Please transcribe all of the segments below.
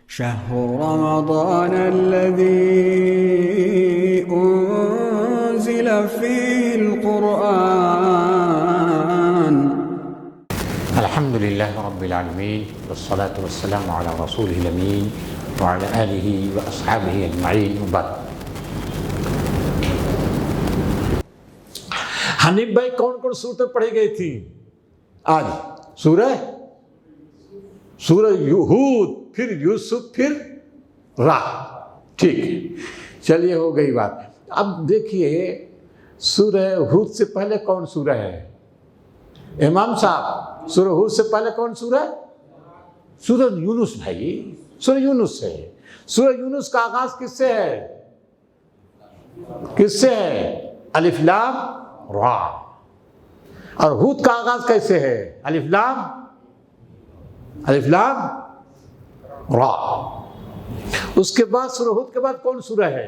شهر رمضان الذي أنزل فيه القرآن. الحمد لله رب العالمين والصلاة والسلام على رسوله الأمين وعلى آله وأصحابه أجمعين وبعد. حنیف بھائی کون کون صورتیں پڑھی گئی تھی آج؟ سورہ ہود، پھر یوسف، پھر راہ. ٹھیک ہے، چلیے ہو گئی بات. اب دیکھیے سورہ ہود سے پہلے کون سورہ ہے امام صاحب؟ سورہ ہود سے پہلے کون سورہ ہے؟ سورہ یونس. بھائی سورہ یونس ہے. سورہ یونس کا آغاز کس سے ہے؟ کس سے ہے؟ الف لام را. اور ہود کا آغاز کیسے ہے؟ الف لام را. اس کے بعد سورہ ہود کے بعد کون سورہ ہے؟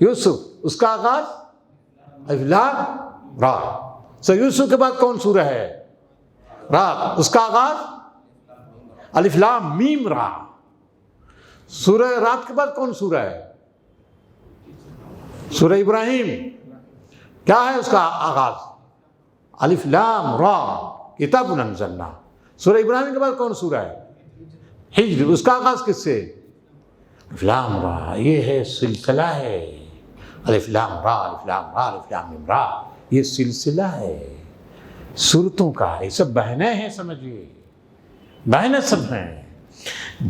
یوسف. اس کا آغاز الف لام را. سورہ یوسف کے بعد کون سورہ ہے؟ رات. اس کا آغاز الف لام میم را. سورہ رات کے بعد کون سورہ ہے؟ سورہ ابراہیم. کیا ہے اس کا آغاز؟ الف لام را کتاب انزلنا. سورہ ابراہیم کے بعد کون سورہ ہے؟ ہجر. اس کا آغاز کس سے؟ الف لام را. یہ ہے سلسلہ ہے. الف لام را الف لام را الف لام میم را. یہ سلسلہ ہے سورتوں کا. یہ سب بہنیں ہیں، سمجھیے بہنیں سب ہیں.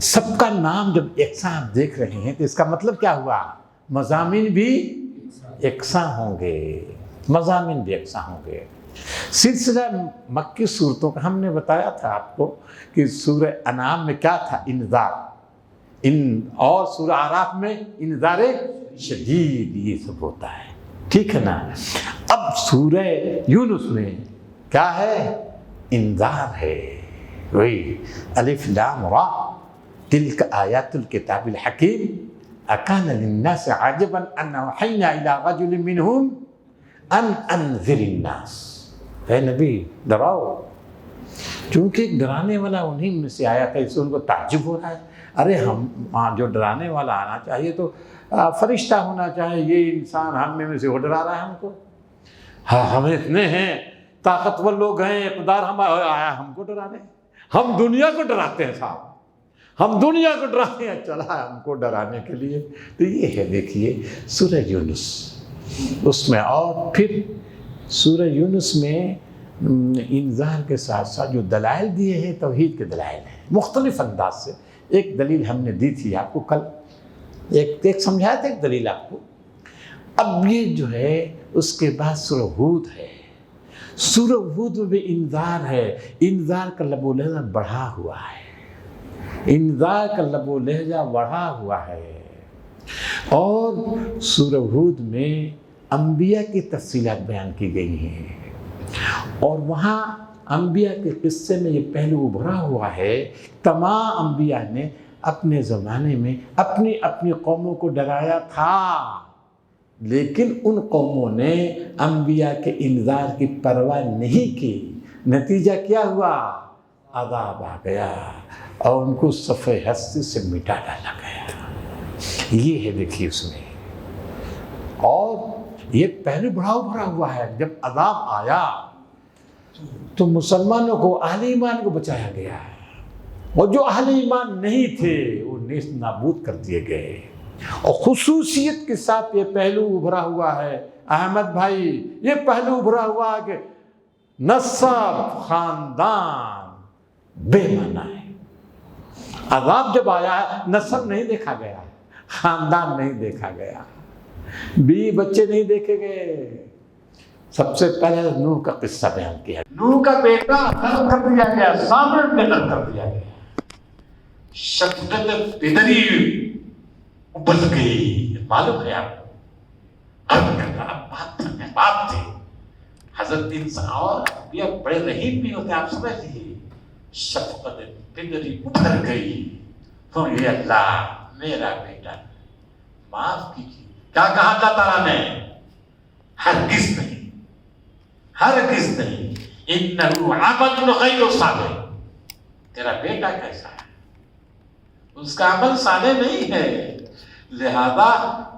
سب کا نام جب یکساں آپ دیکھ رہے ہیں تو اس کا مطلب کیا ہوا؟ مضامین بھی یکساں ہوں گے. مضامین بھی یکساں ہوں گے. سلسلہ مکی صورتوں کا ہم نے بتایا تھا آپ کو کہ سورہ انعام میں کیا تھا؟ انذار. اور سورہ اعراف میں انذار شدید یہ سب ہوتا ہے. ٹھیک ہے نا؟ اب سورہ یونس میں کیا ہے؟ انذار ہے. وہی الف لام را تلک آیات الکتاب الحکیم اکان للناس عجبا ان اوحینا الی رجل منہم ان انذر الناس. اے نبی ڈراؤ. چونکہ ڈرانے والا انہی میں سے آیا تھا، اس سے ان کو تعجب ہو رہا ہے. ارے ہم جو ڈرانے والا آنا چاہیے تو فرشتہ ہونا چاہیے. یہ انسان ہم میں سے وہ ڈرا رہا ہے ہم کو. ہاں ہم اتنے ہیں، طاقتور لوگ ہیں، اقتدار ہم آیا ہم کو ڈرانے. ہم دنیا کو ڈراتے ہیں صاحب، ہم دنیا کو ڈراتے ہیں، چلا ہے ہم کو ڈرانے کے لیے. تو یہ ہے دیکھیے سورہ یونس. اس میں اور پھر سورہ یونس میں انذار کے ساتھ ساتھ جو دلائل دیے ہیں توحید کے دلائل ہیں مختلف انداز سے. ایک دلیل ہم نے دی تھی آپ کو کل، ایک سمجھایا تھا ایک دلیل آپ کو. اب یہ جو ہے اس کے بعد سورہ ہود ہے. سورہ ہود میں بھی انذار ہے. انذار کا لب و لہجہ بڑھا ہوا ہے. انذار کا لب و لہجہ بڑھا ہوا ہے. اور سورہ ہود میں انبیاء کی تفصیلات بیان کی گئی ہیں. اور وہاں انبیاء کے قصے میں یہ پہلو ابھرا ہوا ہے. تمام انبیاء نے اپنے زمانے میں اپنی اپنی قوموں کو ڈرایا تھا، لیکن ان قوموں نے انبیاء کے انذار کی پرواہ نہیں کی. نتیجہ کیا ہوا؟ عذاب آ گیا اور ان کو صفحہ ہستی سے مٹا ڈالا گیا. یہ ہے دیکھیے اس میں. اور یہ پہلے بڑھا بھرا ہوا ہے. جب عذاب آیا تو مسلمانوں کو، اہل ایمان کو بچایا گیا، اور جو اہل ایمان نہیں تھے وہ نیست نابود کر دیے گئے. اور خصوصیت کے ساتھ یہ پہلو ابھرا ہوا ہے احمد بھائی، یہ پہلو ابھرا ہوا ہے کہ نسب خاندان بے معنی ہے. عذاب جب آیا ہے نسب نہیں دیکھا گیا، خاندان نہیں دیکھا گیا، بیوی بچے نہیں دیکھے گئے. سب سے پہلے نوح کا قصہ بیان کیا. نوح کا بیٹا قتل کر دیا گیا، سامنے قتل کر دیا گیا. شفقت پدری ابل گئی. معلوم ہے آپ کو باپ تھے حضرت انسان، اور یہ بڑے رحیم بھی ہوتے آپ سمجھ لیجیے. شفقت پدری ابل گئی. تو یہ اللہ میرا بیٹا معاف کیجیے. کیا کہا اللہ تعالیٰ نے؟ ہرگز نہیں، ہرگز نہیں. انہ عمل غیر صالح. تیرا بیٹا کیسا ہے؟ اس کا عمل صالح نہیں ہے، لہذا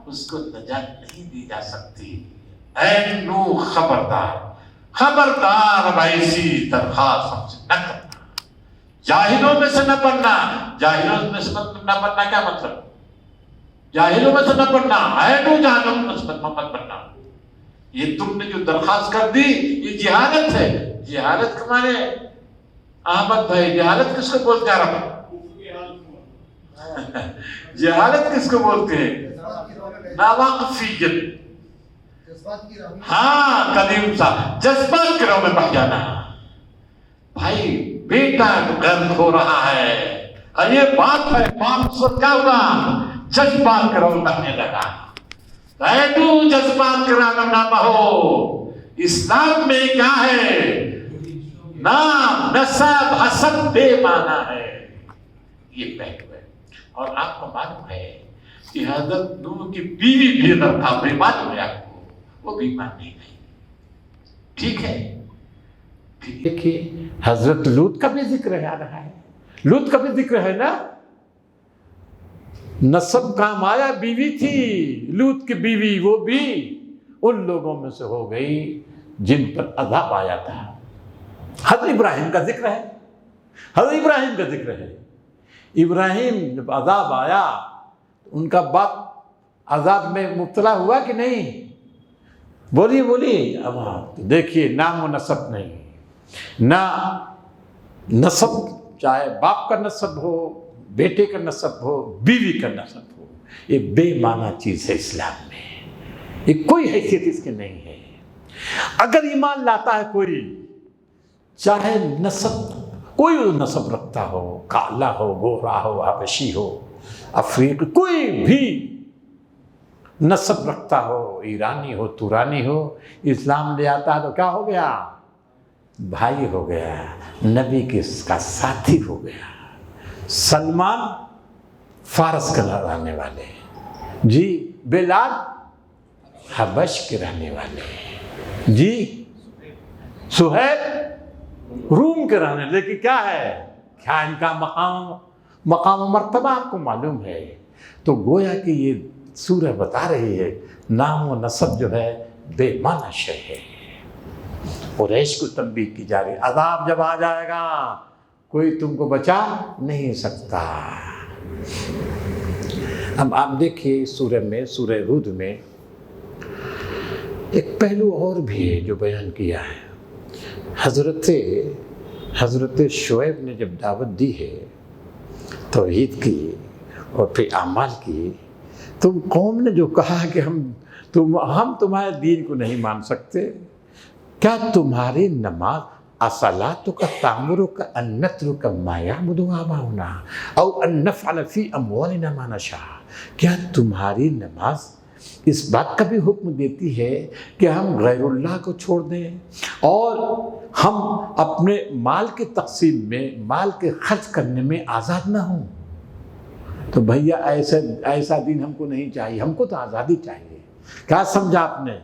اس کو نجات نہیں دی جا سکتی۔ اے نوح خبردار، خبردار اب ایسی درخواست ہم سے نہ کرنا، جاہلوں میں سے نہ بننا۔ جاہلوں میں سے نہ بننا کیا مطلب؟ جاہلوں میں سے نہ بننا، اے نوح جاہلوں میں سے مت بننا۔ یہ تم نے جو درخواست کر دی یہ جہالت ہے۔ جہالت کے معنی احمد بھائی، جہالت کس کو بولتے ہیں عرب؟ جہالت کس کو بولتے ہیں؟ ناواقفیت۔ ہاں قدیم سا جذبات کے رو میں بہ جانا۔ بھائی بیٹا غرق ہو رہا ہے اور یہ بات ہے، باپ اس وقت کیا ہوا؟ جذبات کے رو میں بہنے لگا۔ اے تو جذبات کے رو میں نہ بہو۔ اسلام میں کیا ہے؟ نام، نسب، حسب بے معنی ہے، یہ پہلو ہے۔ اور آپ کو معلوم ہے کہ حضرت نوح کی بیوی بھی اگر تھا، معلوم ہے آپ کو، وہ بھی ماننے نہیں۔ ٹھیک ہے، دیکھیے حضرت لوط کا بھی ذکر آ رہا ہے، لوط کا بھی ذکر ہے نا، نسب کام آیا، بیوی تھی لوط کی بیوی، وہ بھی ان لوگوں میں سے ہو گئی جن پر عذاب آیا تھا۔ حضرت ابراہیم کا ذکر ہے، حضرت ابراہیم کا ذکر ہے۔ ابراہیم جب عذاب آیا ان کا باپ عذاب میں مبتلا ہوا کہ نہیں؟ بولیے۔ اب دیکھیے نام و نسب نہیں، نہ نسب، چاہے باپ کا نسب ہو، بیٹے کا نسب ہو، بیوی کا نسب ہو، یہ بے معنی چیز ہے اسلام میں، یہ کوئی حیثیت اس کی نہیں ہے۔ اگر ایمان لاتا ہے کوئی، چاہے نسب کوئی نسب رکھتا ہو، کالا ہو، گورا ہو، حبشی ہو، افریقی، کوئی بھی نسب رکھتا ہو، ایرانی ہو، تورانی ہو، اسلام لے آتا ہے تو کیا ہو گیا؟ بھائی ہو گیا، نبی کا ساتھی ہو گیا۔ سلمان فارس کا رہنے والے جی، بلال حبش کے رہنے والے جی، سہیل روم کے رہنے، لیکن کیا ہے، کیا ان کا مقام و مرتبہ آپ کو معلوم ہے؟ تو گویا کہ یہ سورہ بتا رہی ہے نام و نسب جو ہے بے معنی شے ہے۔ قریش کو تنبیہ کی جا رہی، عذاب جب آ جائے گا کوئی تم کو بچا نہیں سکتا۔ اب آپ دیکھیے سورہ میں، سورہ ہود میں ایک پہلو اور بھی ہے جو بیان کیا ہے۔ حضرت شعیب نے جب دعوت دی ہے، توحید کی اور پھر اعمال کی، تو قوم نے جو کہا کہ ہم تمہارے دین کو نہیں مان سکتے، کیا تمہاری نماز اصلاتک تأمرک ان نترک ما یعبد آباؤنا او ان نفعل فی اموالنا ما نشاء، کیا تمہاری نماز اس بات کا بھی حکم دیتی ہے کہ ہم غیر اللہ کو چھوڑ دیں اور ہم اپنے مال کے تقسیم میں، مال کے خرچ کرنے میں آزاد نہ ہوں؟ تو بھیا ایسا دین ہم کو نہیں چاہیے، ہم کو تو آزادی چاہیے۔ کیا سمجھا آپ نے؟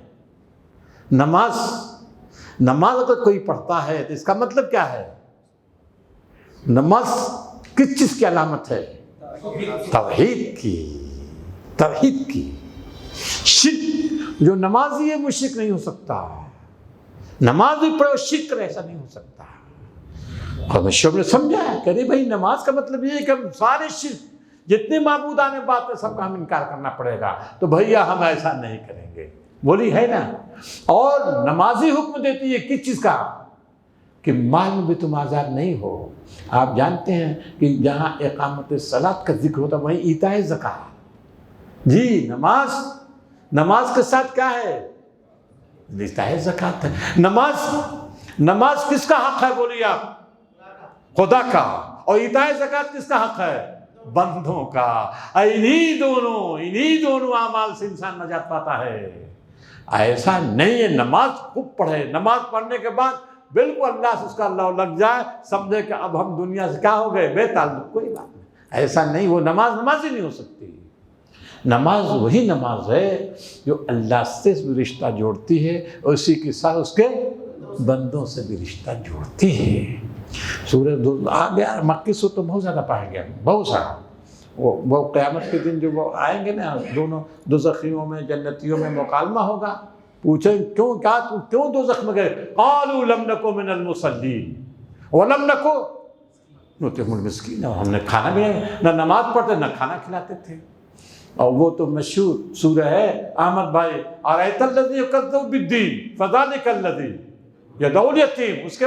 نماز اگر کوئی پڑھتا ہے تو اس کا مطلب کیا ہے؟ نماز کس چیز کی علامت ہے؟ توحید کی۔ شرک، جو نمازی ہے وہ شرک نہیں ہو سکتا، نماز بھی پڑھو شرک کرے ایسا نہیں ہو سکتا۔ اور شعیب نے سمجھا ہے کہ ارے بھائی نماز کا مطلب یہ ہے کہ ہم سارے شرک جتنے معبودان بات ہے سب کا ہم انکار کرنا پڑے گا، تو بھیا ہم ایسا نہیں کریں گے، بولی ہے نا۔ اور نمازی حکم دیتی ہے کس چیز کا؟ کہ مال میں بھی تم آزاد نہیں ہو۔ آپ جانتے ہیں کہ جہاں اقامت صلاۃ کا ذکر ہوتا ہے وہیں ایتاء زکوٰۃ جی، نماز کے ساتھ کیا ہے؟ ایتاء زکوٰۃ ہے۔ نماز کس کا حق ہے بولیے آپ؟ خدا کا۔ اور ایتاء زکوٰۃ کس کا حق ہے؟ بندوں کا۔ انہی دونوں اعمال سے انسان نجات پاتا ہے۔ ایسا نہیں ہے نماز خوب پڑھے، نماز پڑھنے کے بعد بالکل اللہ سے اس کا اللہ لگ جائے، سمجھے کہ اب ہم دنیا سے کیا ہو گئے، بے تعلق، کوئی بات نہیں، ایسا نہیں، وہ نماز ہی نہیں ہو سکتی۔ نماز وہی نماز ہے جو اللہ سے بھی رشتہ جوڑتی ہے اور اسی کے ساتھ اس کے بندوں سے بھی رشتہ جوڑتی ہے۔ سورہ آ گیا، مکی سے تو بہت زیادہ پایا گیا، بہت سارا، وہ قیامت کے دن جو وہ آئیں گے نا دونوں دوزخیوں میں جنتیوں میں مکالمہ ہوگا، پوچھیں کیوں دوزخ میں گئے؟ قالوا لم نکو من المصلین ولم نکو نطعم المسکین، ہم نے کھانا بھی نہ نماز پڑھتے نہ کھانا کھلاتے تھے۔ اور وہ تو مشہور سورہ ہے احمد بھائی، ارأیت الذی یکذب بالدین فذلک الذی یدعو الیتیم، اس کے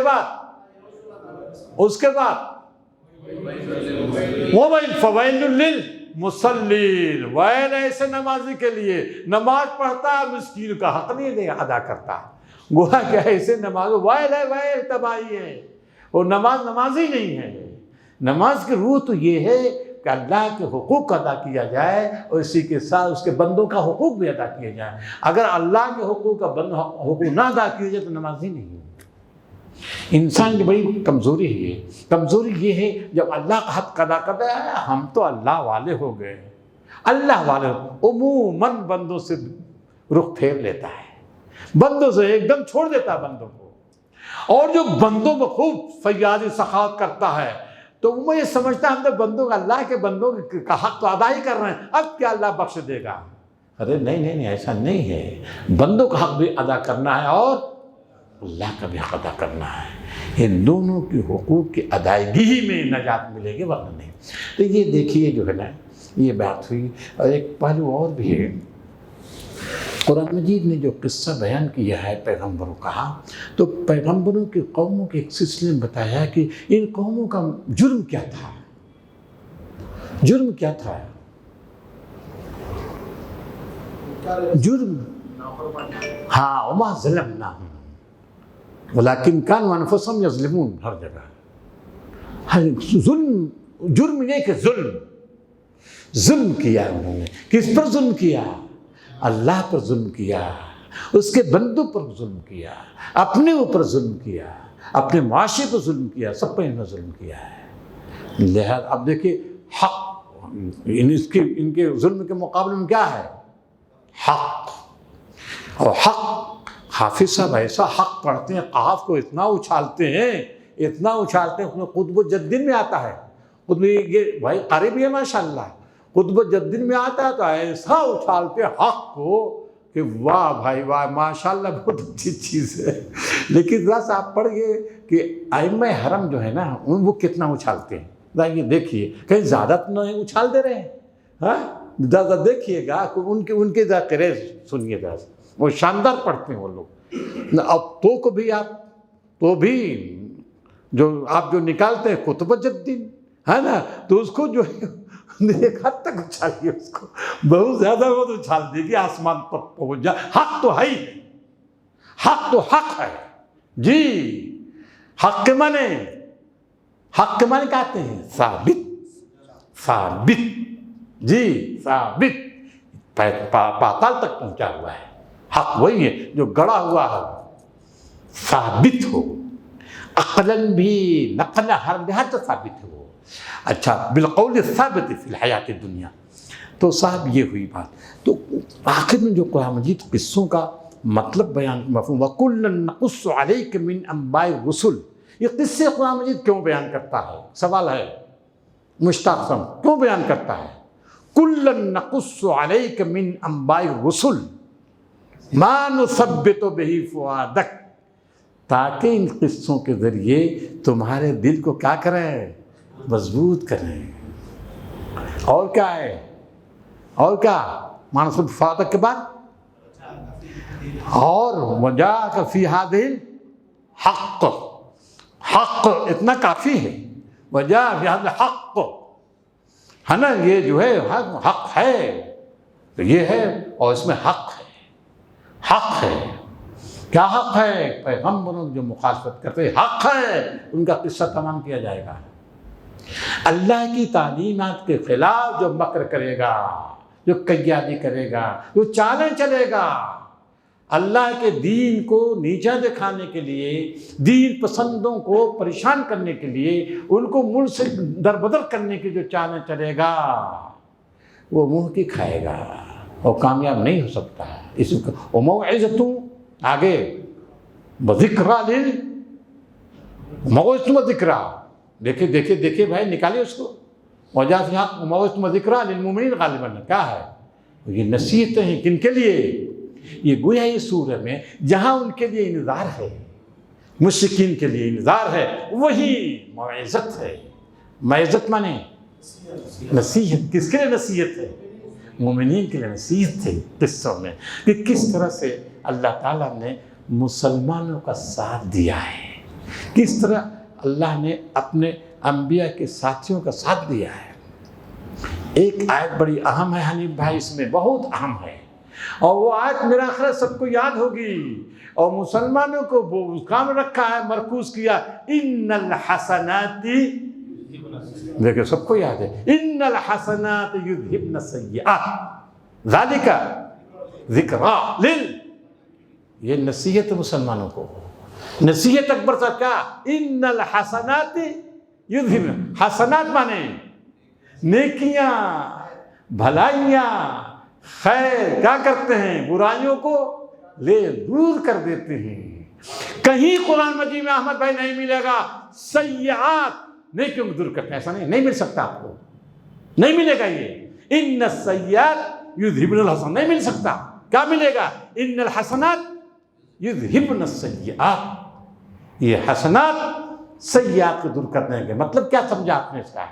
بعد فویل للمصلین، ویل ایسے نمازی کے لیے نماز پڑھتا مسکین کا حق نہیں ادا کرتا۔ گویا کہ ایسے نماز ویل ہے، ویل تباہی ہے، وہ نماز ہی نہیں ہے۔ نماز کی روح تو یہ ہے کہ اللہ کے حقوق ادا کیا جائے اور اسی کے ساتھ اس کے بندوں کا حقوق بھی ادا کیا جائے۔ اگر اللہ کے حقوق نہ ادا کیے جائے تو نماز ہی نہیں ہے۔ انسان کی بڑی کمزوری ہے کمزوری یہ ہے جب اللہ کا حق ادا کرتا ہے ہم تو اللہ والے ہو گئے، اللہ والے عموماً بندوں سے رخ پھیر لیتا ہے، بندوں سے ایک دم چھوڑ دیتا ہے بندوں کو، اور جو بندوں میں خوب فیاضی سخاوت کرتا ہے تو وہ یہ سمجھتا ہے ہم تو بندوں کا اللہ کے بندوں کا حق تو ادا ہی کر رہے ہیں، اب کیا اللہ بخش دے گا؟ ارے نہیں ایسا نہیں ہے، بندوں کا حق بھی ادا کرنا ہے اور اللہ کا بھی حق ادا کرنا ہے۔ ان دونوں کی حقوق کی ادائیگی ہی میں نجات ملے گی، ورنہ نہیں۔ تو یہ دیکھیے جو ہے نا یہ بات ہوئی، اور ایک پہلو اور بھی ہے، قرآن مجید نے جو قصہ بیان کیا ہے پیغمبروں کا، تو پیغمبروں کی قوموں کے ایک سلسلے میں بتایا کہ ان قوموں کا جرم کیا تھا، ہاں وما ظلمناہم ولیکن کانوا انفسہم یظلمون، ہر جگہ جرم یہ کہ ظلم کیا انہوں نے۔ کس پر ظلم کیا؟ اللہ پر ظلم کیا، اس کے بندوں پر ظلم کیا، اپنے اوپر ظلم کیا، اپنے معاشرے پر ظلم کیا، سب پر انہوں نے ظلم کیا ہے۔ لہذا اب دیکھیے حق ان کے ظلم کے مقابلے میں کیا ہے؟ حق۔ اور حق حافظ صاحب ایسا حق پڑھتے ہیں، قاف کو اتنا اچھالتے ہیں اس میں قطب جدین میں آتا ہے، قطب یہ بھائی قاری بھی ہے ماشاءاللہ، قطب جدین میں آتا ہے تو ایسا اچھالتے حق کو کہ واہ بھائی واہ ماشاءاللہ بہت اچھی چیز ہے۔ لیکن ذرا سا آپ پڑھئے کہ ائمہ حرم جو ہے نا وہ کتنا اچھالتے ہیں، ذرا یہ دیکھیے کہیں زیادہ تو نہیں اچھال دے رہے ہیں، ہاں ذرا دیکھیے گا کہ ان کے ذرا قریز سنیے گا، وہ شاندار پڑھتے ہیں وہ لوگ۔ اب تو بھی جو نکالتے ہیں قطب جدین ہے نا، تو اس کو جو ایک حد تک اچھالیے، اس کو بہت زیادہ بہت اچھال دے گی، آسمان پر پہنچ جا۔ حق تو ہے ہی، حق تو حق ہے جی۔ حق کے معنی کہتے ہیں ثابت جی، ثابت پاتال تک پہنچا ہوا ہے۔ حق وہی ہے جو گڑا ہوا ہے، ثابت ہو، عقلاً بھی نقل ہر لحاظ سے ثابت ہو۔ اچھا، بالقول ثابت فی الحیات الدنیا۔ تو صاحب یہ ہوئی بات۔ تو آخر میں جو قرآن مجید قصوں کا مطلب بیان مفہوم وَكُلًّا نَقُصُّ عَلَيْكَ مِنْ أَنبَاءِ الرُّسُلِ، یہ قصے قرآن مجید کیوں بیان کرتا ہے؟ سوال ہے مشتاق سم، کیوں بیان کرتا ہے؟ كُلًّا نَقُصُّ عَلَيْكَ مِنْ أَنبَاءِ الرُّسُلِ مَا نُثَبِّتُ بِهِ فُؤَادَكَ، تاکہ ان قصوں کے ذریعے تمہارے دل کو کیا کریں؟ مضبوط کریں۔ اور کیا ہے؟ اور کیا معنی صرف فاتح کے بعد؟ اور وَجَاءَكَ فِي هَذِهِ الْحَقُّ، حق اتنا کافی ہے۔ وَجَاءَ فِي هَذِهِ الْحَقُّ ہے نا، یہ جو ہے حق ہے، تو یہ ہے، اور اس میں حق ہے۔ حق ہے، کیا حق ہے؟ پیغمبروں جو مخالفت کرتے حق ہے، ان کا قصہ تمام کیا جائے گا۔ اللہ کی تعلیمات کے خلاف جو مکر کرے گا، جو قیادی کرے گا، جو چالیں چلے گا، اللہ کے دین کو نیچا دکھانے کے لیے، دین پسندوں کو پریشان کرنے کے لیے، ان کو ملک سے دربدر کرنے کی جو چالیں چلے گا، وہ منہ کی کھائے گا اور کامیاب نہیں ہو سکتا۔ اس کو وَمَوْعِظَةٌ آگے وَذِكْرَىٰ لِلْمُؤْمِنِينَ، وَذِكْرَىٰ، دیکھیں بھائی نکالیے اس کو، وجاء في حق موعظة وذکریٰ للمؤمنین غالباً کیا ہے؟ یہ نصیحتیں ہیں کن کے لیے؟ یہ گویا یہ سورہ میں جہاں ان کے لیے انذار ہے، مشرکین کے لیے انذار ہے، وہی موعظت ہے۔ موعظت مانے نصیحت۔ کس کے لیے نصیحت ہے؟ مومنین کے لیے نصیحت ہے قصوں میں کہ کس طرح سے اللہ تعالیٰ نے مسلمانوں کا ساتھ دیا ہے، کس طرح اللہ نے اپنے انبیاء کے ساتھیوں کا ساتھ دیا ہے۔ ایک آیت بڑی اہم ہے حنیف بھائی، اس میں بہت اہم ہے، اور وہ آیت میرا خیال سب کو یاد ہوگی، اور مسلمانوں کو وہ کام رکھا ہے، مرکوز کیا، ان الحسنات، دیکھیں سب کو یاد ہے، ان الحسنات یذہبن السیئات ذالک ذکریٰ یہ نصیحت مسلمانوں کو، نصیحت اکبر صاحب کیا؟ ان الحسنات یذہبن، حسنات مانے نیکیاں، بھلائیاں، خیر کیا کرتے ہیں؟ برائیوں کو لے دور کر دیتے ہیں۔ کہیں قرآن مجید میں احمد بھائی نہیں ملے گا سیئات نیکیوں کو دور کرتے ہیں، ایسا نہیں مل سکتا، آپ کو نہیں ملے گا یہ ان السیئات یذہبن الحسنات، نہیں مل سکتا۔ کیا ملے گا؟ ان الحسنات یذہبن السیئات، یہ حسنات سیئات کو دور کرنے کے مطلب کیا سمجھا آپ نے اس کا؟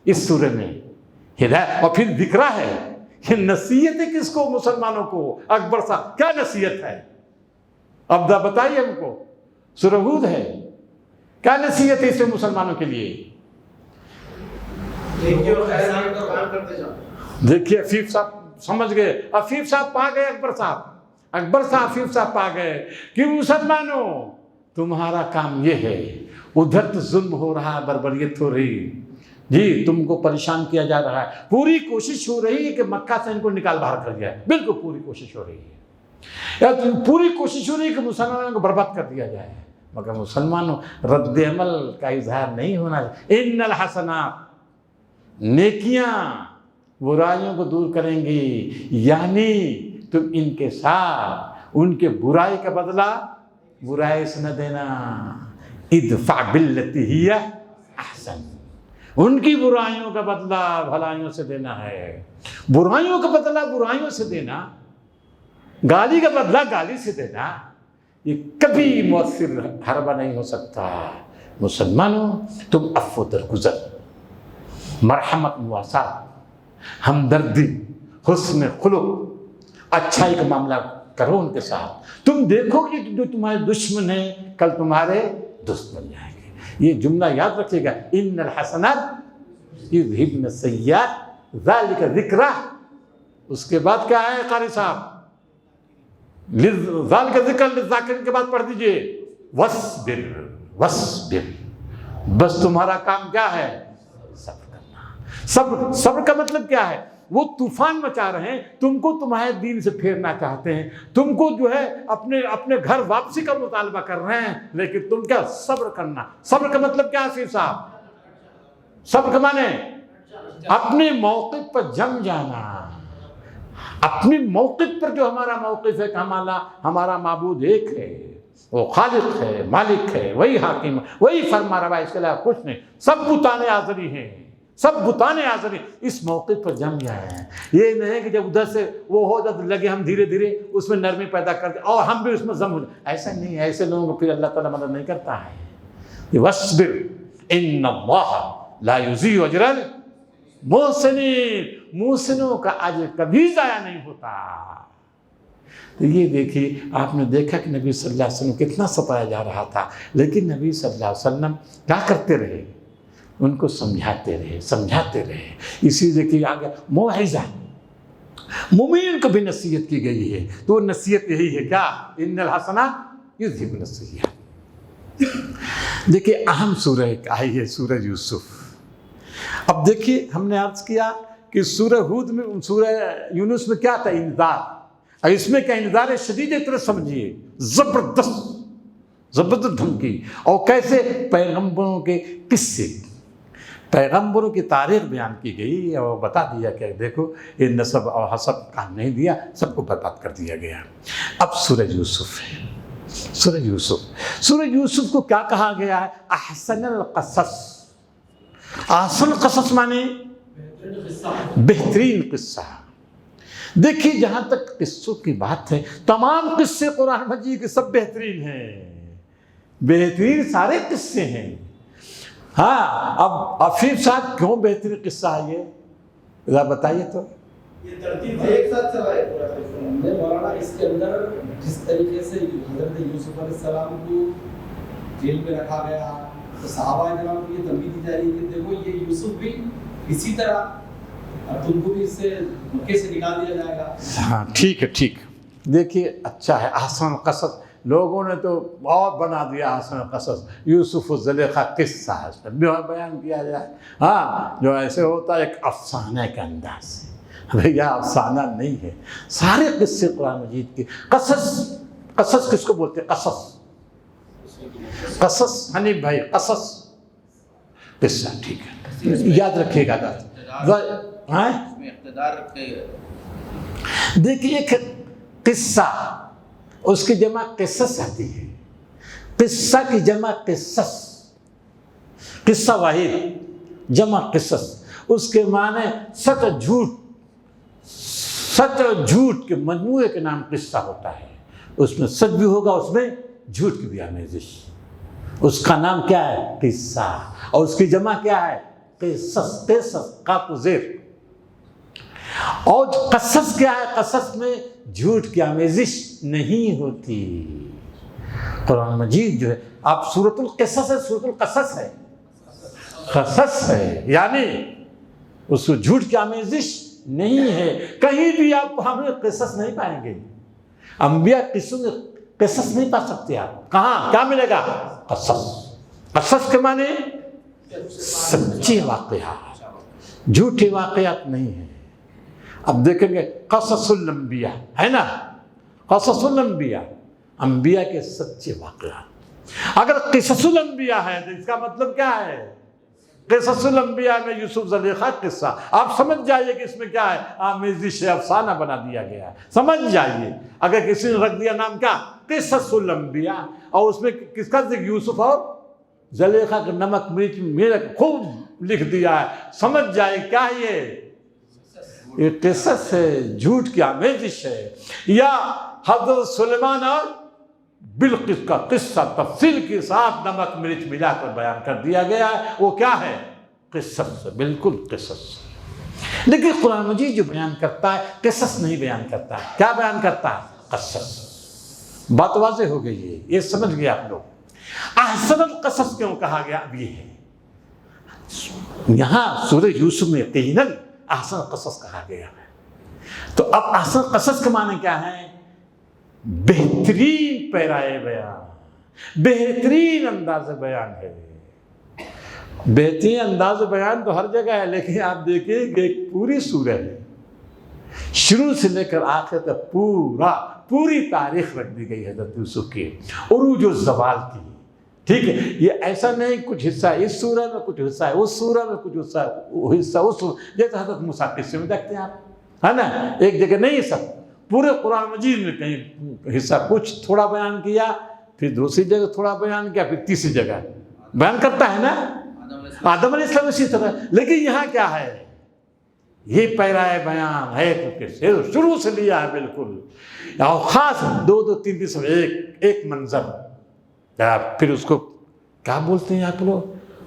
اس سورہ میں ہدایت، اور پھر ذکرہ ہے، یہ نصیحت ہے کس کو؟ مسلمانوں کو۔ اکبر صاحب کیا نصیحت ہے؟ اب بتائیے ہم کو، سورہ ہود ہے، کیا نصیحت ہے اس میں مسلمانوں کے لیے؟ دیکھیے عفیف صاحب سمجھ گئے، عفیف صاحب پا گئے، اکبر صاحب عفیف صاحب پا گئے کہ مسلمانوں تمہارا کام یہ ہے، ادھر تو ظلم ہو رہا ہے، بربریت ہو رہی جی، تم کو پریشان کیا جا رہا ہے، پوری کوشش ہو رہی ہے کہ مکہ سے ان کو نکال باہر کر دیا ہے، بالکل پوری کوشش ہو رہی ہے، پوری کوشش ہو رہی ہے کہ مسلمانوں کو برباد کر دیا جائے، مگر مسلمانوں رد عمل کا اظہار نہیں ہونا چاہیے۔ ان الحسنات، نیکیاں برائیوں کو دور کریں گی، یعنی تم ان کے ساتھ ان کے برائی کا بدلہ برائی سے نہ دینا، ادفع باللتی ہی احسن، ان کی برائیوں کا بدلہ بھلائیوں سے دینا ہے، برائیوں کا بدلہ برائیوں سے دینا، گالی کا بدلہ گالی سے دینا، یہ کبھی مؤثر حربہ نہیں ہو سکتا۔ مسلمانوں تم عفو درگزر، مرحمت، مواسات، ہمدردی، حسن خلق، اچھائی کا معاملہ کرو ان کے ساتھ، تم دیکھو کہ جو تمہارے دشمن ہیں کل تمہارے دوست بن جائیں گے۔ یہ جملہ یاد رکھیے گا، ان الحسنات یذہبن السیئات ذالک ذکریٰ، اس کے بعد کیا ہے قاری صاحب؟ ذالک ذکر للذاکرین کے بعد پڑھ دیجئے، وَاصْبِرْ وَاصْبِرْ، بس تمہارا کام کیا ہے؟ صبر کرنا۔ صبر کا مطلب کیا ہے؟ وہ طوفان مچا رہے ہیں، تم کو تمہارے دین سے پھیرنا چاہتے ہیں، تم کو جو ہے اپنے گھر واپسی کا مطالبہ کر رہے ہیں، لیکن تم کیا؟ صبر کرنا۔ صبر کا مطلب کیا ہے حفیظ صاحب؟ صبر کا معنی اپنے موقف پر جم جانا، اپنی موقف پر جو ہمارا موقف ہے کہ ہمارا معبود ایک ہے، وہ خالق ہے، مالک ہے، وہی حاکم ہے، وہی فرما روا ہے، اس کے علاوہ کچھ نہیں، سب بتانے حاضری ہیں، سب بتانے حاضری، اس موقع پر جم جائے ہیں۔ یہ نہیں کہ جب ادھر سے وہ ہو جب لگے ہم دھیرے دھیرے اس میں نرمی پیدا کر دیں اور ہم بھی اس میں ضم ہو جائیں، ایسا نہیں ہے، ایسے لوگوں کو پھر اللہ تعالیٰ مدد نہیں کرتا ہے۔ وَاصْبِرْ إِنَّ اللَّهَ لَا يُضِيعُ أَجْرَ الْمُحْسِنِينَ، محسنوں کا اجر کبھی ضائع نہیں ہوتا۔ تو یہ دیکھیے، آپ نے دیکھا کہ نبی صلی اللہ علیہ وسلم کتنا ستایا جا رہا تھا، لیکن نبی صلی اللہ علیہ وسلم کیا کرتے رہے؟ ان کو سمجھاتے رہے۔ اسی دیکھیے آگے موعظہ، مومنین کو بھی نصیحت کی گئی ہے، تو وہ نصیحت یہی ہے کیا؟ ان الحسنات یذہبن السیئات۔ دیکھیے اہم سورہ آئی ہے سورہ یوسف۔ اب دیکھیے ہم نے عرض کیا کہ سورہ ہود میں، سورہ یونس میں کیا تھا؟ انذار، اور اس میں کیا انذار شدید ایک طرح سمجھیے، زبردست دھمکی، اور کیسے پیغمبروں کے قصے، پیغمبروں کی تاریخ بیان کی گئی اور بتا دیا کہ دیکھو یہ نسب اور حسب کام نہیں دیا، سب کو برباد کر دیا گیا۔ اب سورہ یوسف ہے، سورہ یوسف کو کیا کہا گیا ہے؟ احسن القصص۔ احسن القصص معنی بہترین قصہ. دیکھیے جہاں تک قصوں کی بات ہے، تمام قصے قرآن مجید کے سب بہترین ہیں، بہترین سارے قصے ہیں. ہاں اب عفیف صاحب کیوں بہترین قصہ ہے یہ ذرا بتائیے تو. یہ ترتیب ایک ساتھ چلا ہے پورا قصہ. مولانا اس کے اندر جس طریقے سے حضرت یوسف علیہ السلام کو جیل میں رکھا گیا تو صحابہ کرام کو یہ تنبیہ دی جا رہی ہے کہ دیکھو یہ یوسف بھی اسی طرح اب تم کو بھی اس سے مکے سے نکال دیا جائے گا. ہاں ٹھیک ہے ٹھیک. دیکھیے اچھا ہے احسن قصص، لوگوں نے تو اور بنا دیا احسن قصص. یوسف و زلیخا قصہ ہے اس میں بیان کیا جائے. ہاں جو ایسے ہوتا ہے ایک افسانے کے انداز سے. بھیا افسانہ نہیں ہے، سارے قصے قرآن مجید کے قصص. قصص کس کو بولتے ہیں؟ قصص قصص حنیف بھائی قصص قصہ. ٹھیک ہے یاد رکھیے گا. دیکھیے ایک قصہ اس کی جمع قصص آتی ہے. قصہ کی جمع قصص، قصہ واحد جمع قصص. اس کے معنی سچ جھوٹ، سچ اور جھوٹ کے مجموعے کے نام قصہ ہوتا ہے. اس میں سچ بھی ہوگا، اس میں جھوٹ کی بھی آمیزش. اس کا نام کیا ہے؟ قصہ. اور اس کی جمع کیا ہے؟ قصص. قصص قاف و زیر. اور قصص کیا ہے؟ قصص میں جھوٹ کی آمیزش نہیں ہوتی. قرآن مجید جو ہے، آپ سورۃ القصص ہے، سورۃ القصص ہے، قصص ہے، یعنی اس کو جھوٹ کی آمیزش نہیں ہے. کہیں بھی آپ ہمیں قصص نہیں پائیں گے. انبیاء قصوں میں قصص نہیں پا سکتے آپ. کہاں کیا ملے گا؟ قصص. قصص کے معنی سچے واقعات، جھوٹے واقعات نہیں ہیں. اب دیکھیں گے قصص الانبیاء ہے نا، قصص الانبیاء انبیاء کے سچے واقعات. اگر قصص الانبیاء ہے تو اس کا مطلب کیا ہے؟ قصص الانبیاء میں یوسف زلیخا قصہ. آپ سمجھ جائیے کہ اس میں کیا ہے؟ آمیزش ہے، افسانہ بنا دیا گیا ہے. سمجھ جائیے. اگر کسی نے رکھ دیا نام کیا؟ قصص الانبیاء، اور اس میں کس کا ذکر؟ یوسف اور زلیخا کا نمک مرچ میرا خوب لکھ دیا ہے. سمجھ جائے کیا یہ قصص ہے، جھوٹ کی آمیزش ہے. یا حضرت سلیمان اور بلقیس کا قصہ تفصیل کے ساتھ نمک مرچ ملا کر بیان کر دیا گیا ہے. وہ کیا ہے؟ قصص. بالکل قصص. لیکن قرآن مجید جو بیان کرتا ہے قصص نہیں بیان کرتا ہے. کیا بیان کرتا ہے؟ قصص. بات واضح ہو گئی ہے، یہ سمجھ گئے آپ لوگ. احسن القصص کیوں کہا گیا؟ اب یہ ہے یہاں سورہ یوسف میں یقیناً احسن قصص کہا گیا ہے. تو اب احسن قصص کے معنی کیا ہے؟ بہترین پیرائے بیان، بہترین انداز بیان ہے. بہترین انداز بیان تو ہر جگہ ہے، لیکن آپ دیکھیں کہ ایک پوری سورہ ہے، شروع سے لے کر آخر تک پوری تاریخ رکھ دی گئی حضرت یوسف کی، عروج و زوال کی. ٹھیک ہے، یہ ایسا نہیں کچھ حصہ اس سورہ میں، کچھ حصہ ہے اس سورہ میں، کچھ حصہ اس سورہ. جیسے حضرت موسیٰ قصے میں دیکھتے ہیں آپ، ہے نا، ایک جگہ نہیں. سب پورے قرآن مجید میں کہیں حصہ کچھ تھوڑا بیان کیا، پھر دوسری جگہ تھوڑا بیان کیا، پھر تیسری جگہ بیان کرتا ہے نا. آدم علیہ السلام اسی طرح. لیکن یہاں کیا ہے؟ یہ پیرائے بیان ہے تو شروع سے لیا ہے بالکل. اور خاص دو تین سب ایک منظر. پھر اس کو کیا بولتے ہیں آپ لوگ؟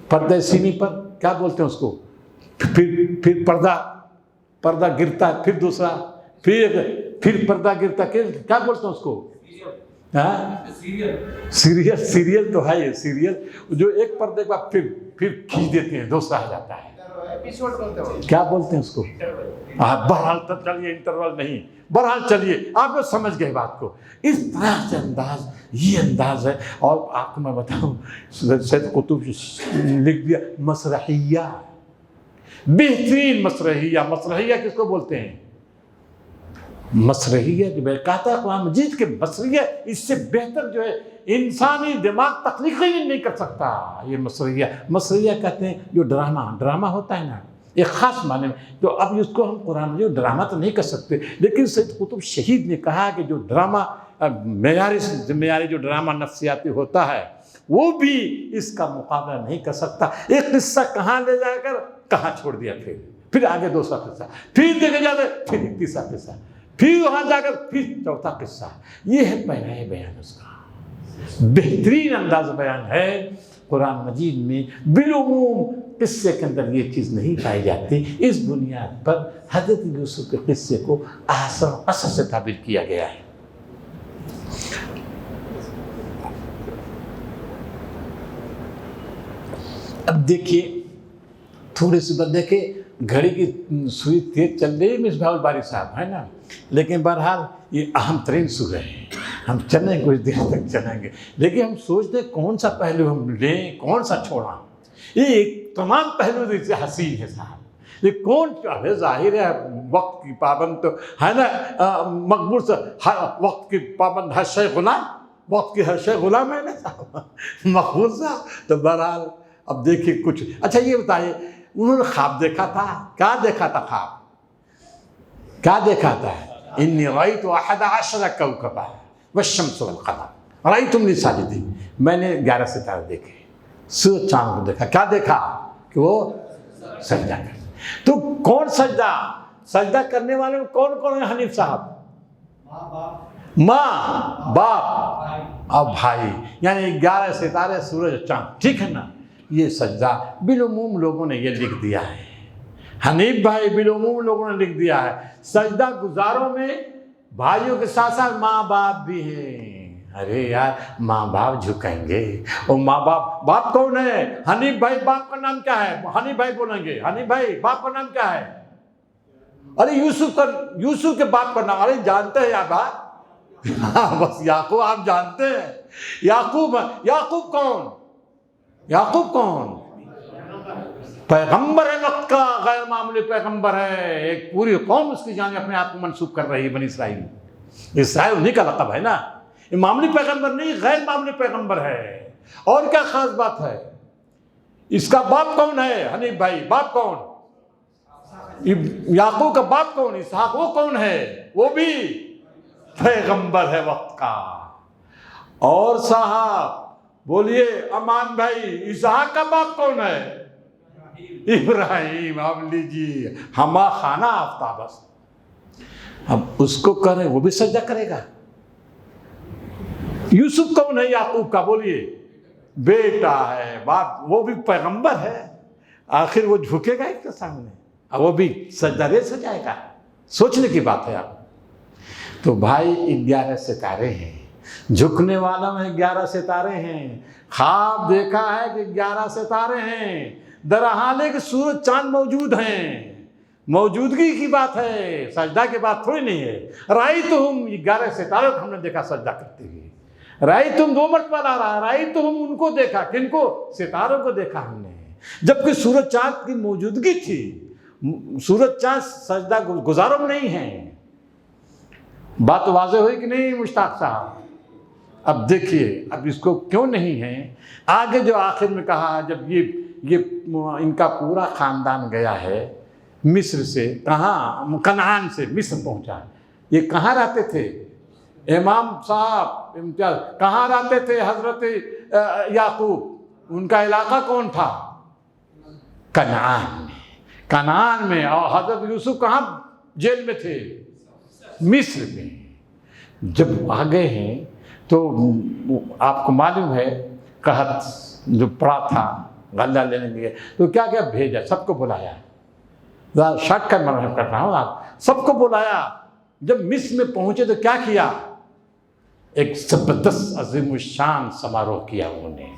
پردہ سینی پر کیا بولتے ہیں اس کو؟ پھر پردہ گرتا ہے، پھر دوسرا، پھر پردہ گرتا، کیا بولتے ہیں اس کو؟ سیریل تو ہے. یہ سیریل جو ایک پردے کا پھر کھینچ دیتے ہیں، دوسرا آ جاتا ہے. کیا بولتے ہیں اس کو؟ بہرحال تک چلیے، انٹرول نہیں، بہرحال چلیے، آپ لوگ سمجھ گئے بات کو. اس طرح سے انداز، یہ انداز ہے. اور آپ کو میں بتاؤں، سید قطب لکھ دیا مسرحیہ، بہترین مسرحیہ. مسرحیہ کس کو بولتے ہیں؟ مسرحیہ جو کہتا ہے قرآن مجید کے مسرحیہ، اس سے بہتر جو ہے انسانی دماغ تخلیق ہی نہیں کر سکتا. یہ مسرحیہ کہتے ہیں جو ڈرامہ ہوتا ہے نا، ایک خاص معنی میں. تو اب اس کو ہم قرآن مجید ڈرامہ تو نہیں کر سکتے، لیکن سید قطب شہید نے کہا کہ جو ڈرامہ معیاری جو ڈرامہ نفسیاتی ہوتا ہے وہ بھی اس کا مقابلہ نہیں کر سکتا. ایک قصہ کہاں لے جا کر کہاں چھوڑ دیا. پھر پھر آگے دوسرا قصہ، پھر دیکھے جاتے پھر ایک تیسرا قصہ، پھر وہاں جا کر پھر چوتھا قصہ. یہ ہے پہلا بیان اس کا. بہترین انداز بیان ہے قرآن مجید میں. بالعموم قصے کے اندر یہ چیز نہیں پائی جاتی. اس بنیاد پر حضرت یوسف کے قصے کو احسن قصص سے تعبیر کیا گیا ہے. اب دیکھیے تھوڑی سی بات، دیکھیں گھڑی کی سوئی تیز چل رہی ہے مصباح الباری صاحب، ہے نا، لیکن بہرحال یہ اہم ترین سورہ ہے. ہم چلیں کچھ دیر تک چلیں گے، لیکن ہم سوچتے کون سا پہلو ہم لیں کون سا چھوڑا. یہ تمام پہلو سے حسین ہے صاحب. یہ کون ہے؟ ظاہر ہے وقت کی پابند تو ہے نا، مقبول سے وقت کی پابند ہر شے غلام، وقت کی ہر شے غلام ہے نا صاحب، مقبول صاحب. تو بہرحال اب دیکھیے کچھ. اچھا یہ بتائیے انہوں نے خواب دیکھا تھا؟ کیا دیکھا تھا خواب؟ کیا دیکھا تھا؟ انی رأیت 11 کوكبا والشمس والقمر رأیتمونی ساجدین. میں نے 11 ستارے دیکھے، سورج چاند کو دیکھا. کیا دیکھا؟ کہ وہ سجدہ کرتے. تو کون سجدہ کرنے والے کون کون ہیں حنیف صاحب؟ ماں، باپ اور بھائی، یعنی 11 ستارے، سورج، چاند. ٹھیک ہے نا؟ یہ سجدہ بالعموم لوگوں نے یہ لکھ دیا ہے حنیف بھائی، بالعموم لوگوں نے لکھ دیا ہے. سجدہ گزاروں میں بھائیوں کے ساتھ ساتھ ماں باپ بھی ہیں. ارے یار ماں باپ جھکیں گے، اور ماں باپ کون ہے؟ حنیف بھائی باپ کا نام کیا ہے؟ حنیف بھائی بولیں گے حنیف بھائی باپ کا نام کیا ہے؟ ارے یوسف کے باپ کا نام، ارے جانتے ہیں یا باپ؟ ہاں بس یعقوب آپ جانتے ہیں. یعقوب کون؟ یعقوب کون؟ پیغمبر ہے وقت کا، غیر معمولی پیغمبر ہے. ایک پوری قوم اس کی جانب اپنے آپ کو منسوب کر رہی ہے، بنی اسرائیل. اسرائیل انہیں کا لقب ہے نا. یہ معمولی پیغمبر نہیں، غیر معمولی پیغمبر ہے. اور کیا خاص بات ہے؟ اس کا باپ کون ہے؟ حنیف بھائی باپ کون؟ یعقوب کا باپ کون؟ اسحاق. وہ کون ہے؟ وہ بھی پیغمبر ہے وقت کا. اور صاحب بولیے امان بھائی، اسحاق کا باپ کون ہے؟ ابراہیم. اب لیجیے ہما خانہ آفتاب. اب اس کو کریں وہ بھی سجدہ کرے گا. یوسف کون ہے یعقوب کا؟ بولیے بیٹا ہے، باپ، وہ بھی پیغمبر ہے. آخر وہ جھکے گا ایک کے سامنے، اب وہ بھی سجدہ ریز ہو جائے گا. سوچنے کی بات ہے. آپ تو بھائی 11 ستارے ہیں، جھکنے والوں میں 11 ستارے ہیں. خواب دیکھا ہے کہ 11 ستارے ہیں، درحال ہے کہ سورج چاند موجود ہیں. موجودگی کی بات ہے، سجدہ کی بات تھوڑی نہیں ہے. رأیتہم، 11 ستاروں کو ہم نے دیکھا سجدہ کرتے ہوئے. رأیتہم 2 مرتبہ لا رہا ہے. رأیتہم ان کو دیکھا، کن کو؟ ستاروں کو دیکھا ہم نے. جبکہ سورج چاند کی موجودگی تھی. سورج چاند سجدہ گزاروں میں نہیں ہیں. بات واضح ہوئی کہ نہیں مشتاق صاحب؟ اب دیکھیے اب اس کو کیوں نہیں ہے. آگے جو آخر میں کہا، جب یہ ان کا پورا خاندان گیا ہے مصر سے، کہاں؟ کنعان سے مصر پہنچا. یہ کہاں رہتے تھے امام صاحب امتیاز؟ کہاں رہتے تھے حضرت یعقوب؟ ان کا علاقہ کون تھا؟ کنعان میں. کنعان میں. اور حضرت یوسف کہاں جیل میں تھے؟ مصر میں. جب آگے ہیں تو آپ کو معلوم ہے قحط جو پڑا تھا، غلہ لینے کے لیے، تو کیا کیا بھیجا؟ سب کو بلایا. شک کر مرحب کر رہا ہوں، آپ سب کو بلایا. جب مصر میں پہنچے تو کیا کیا؟ ایک زبردست عظیم الشان سماروہ کیا انہوں نے.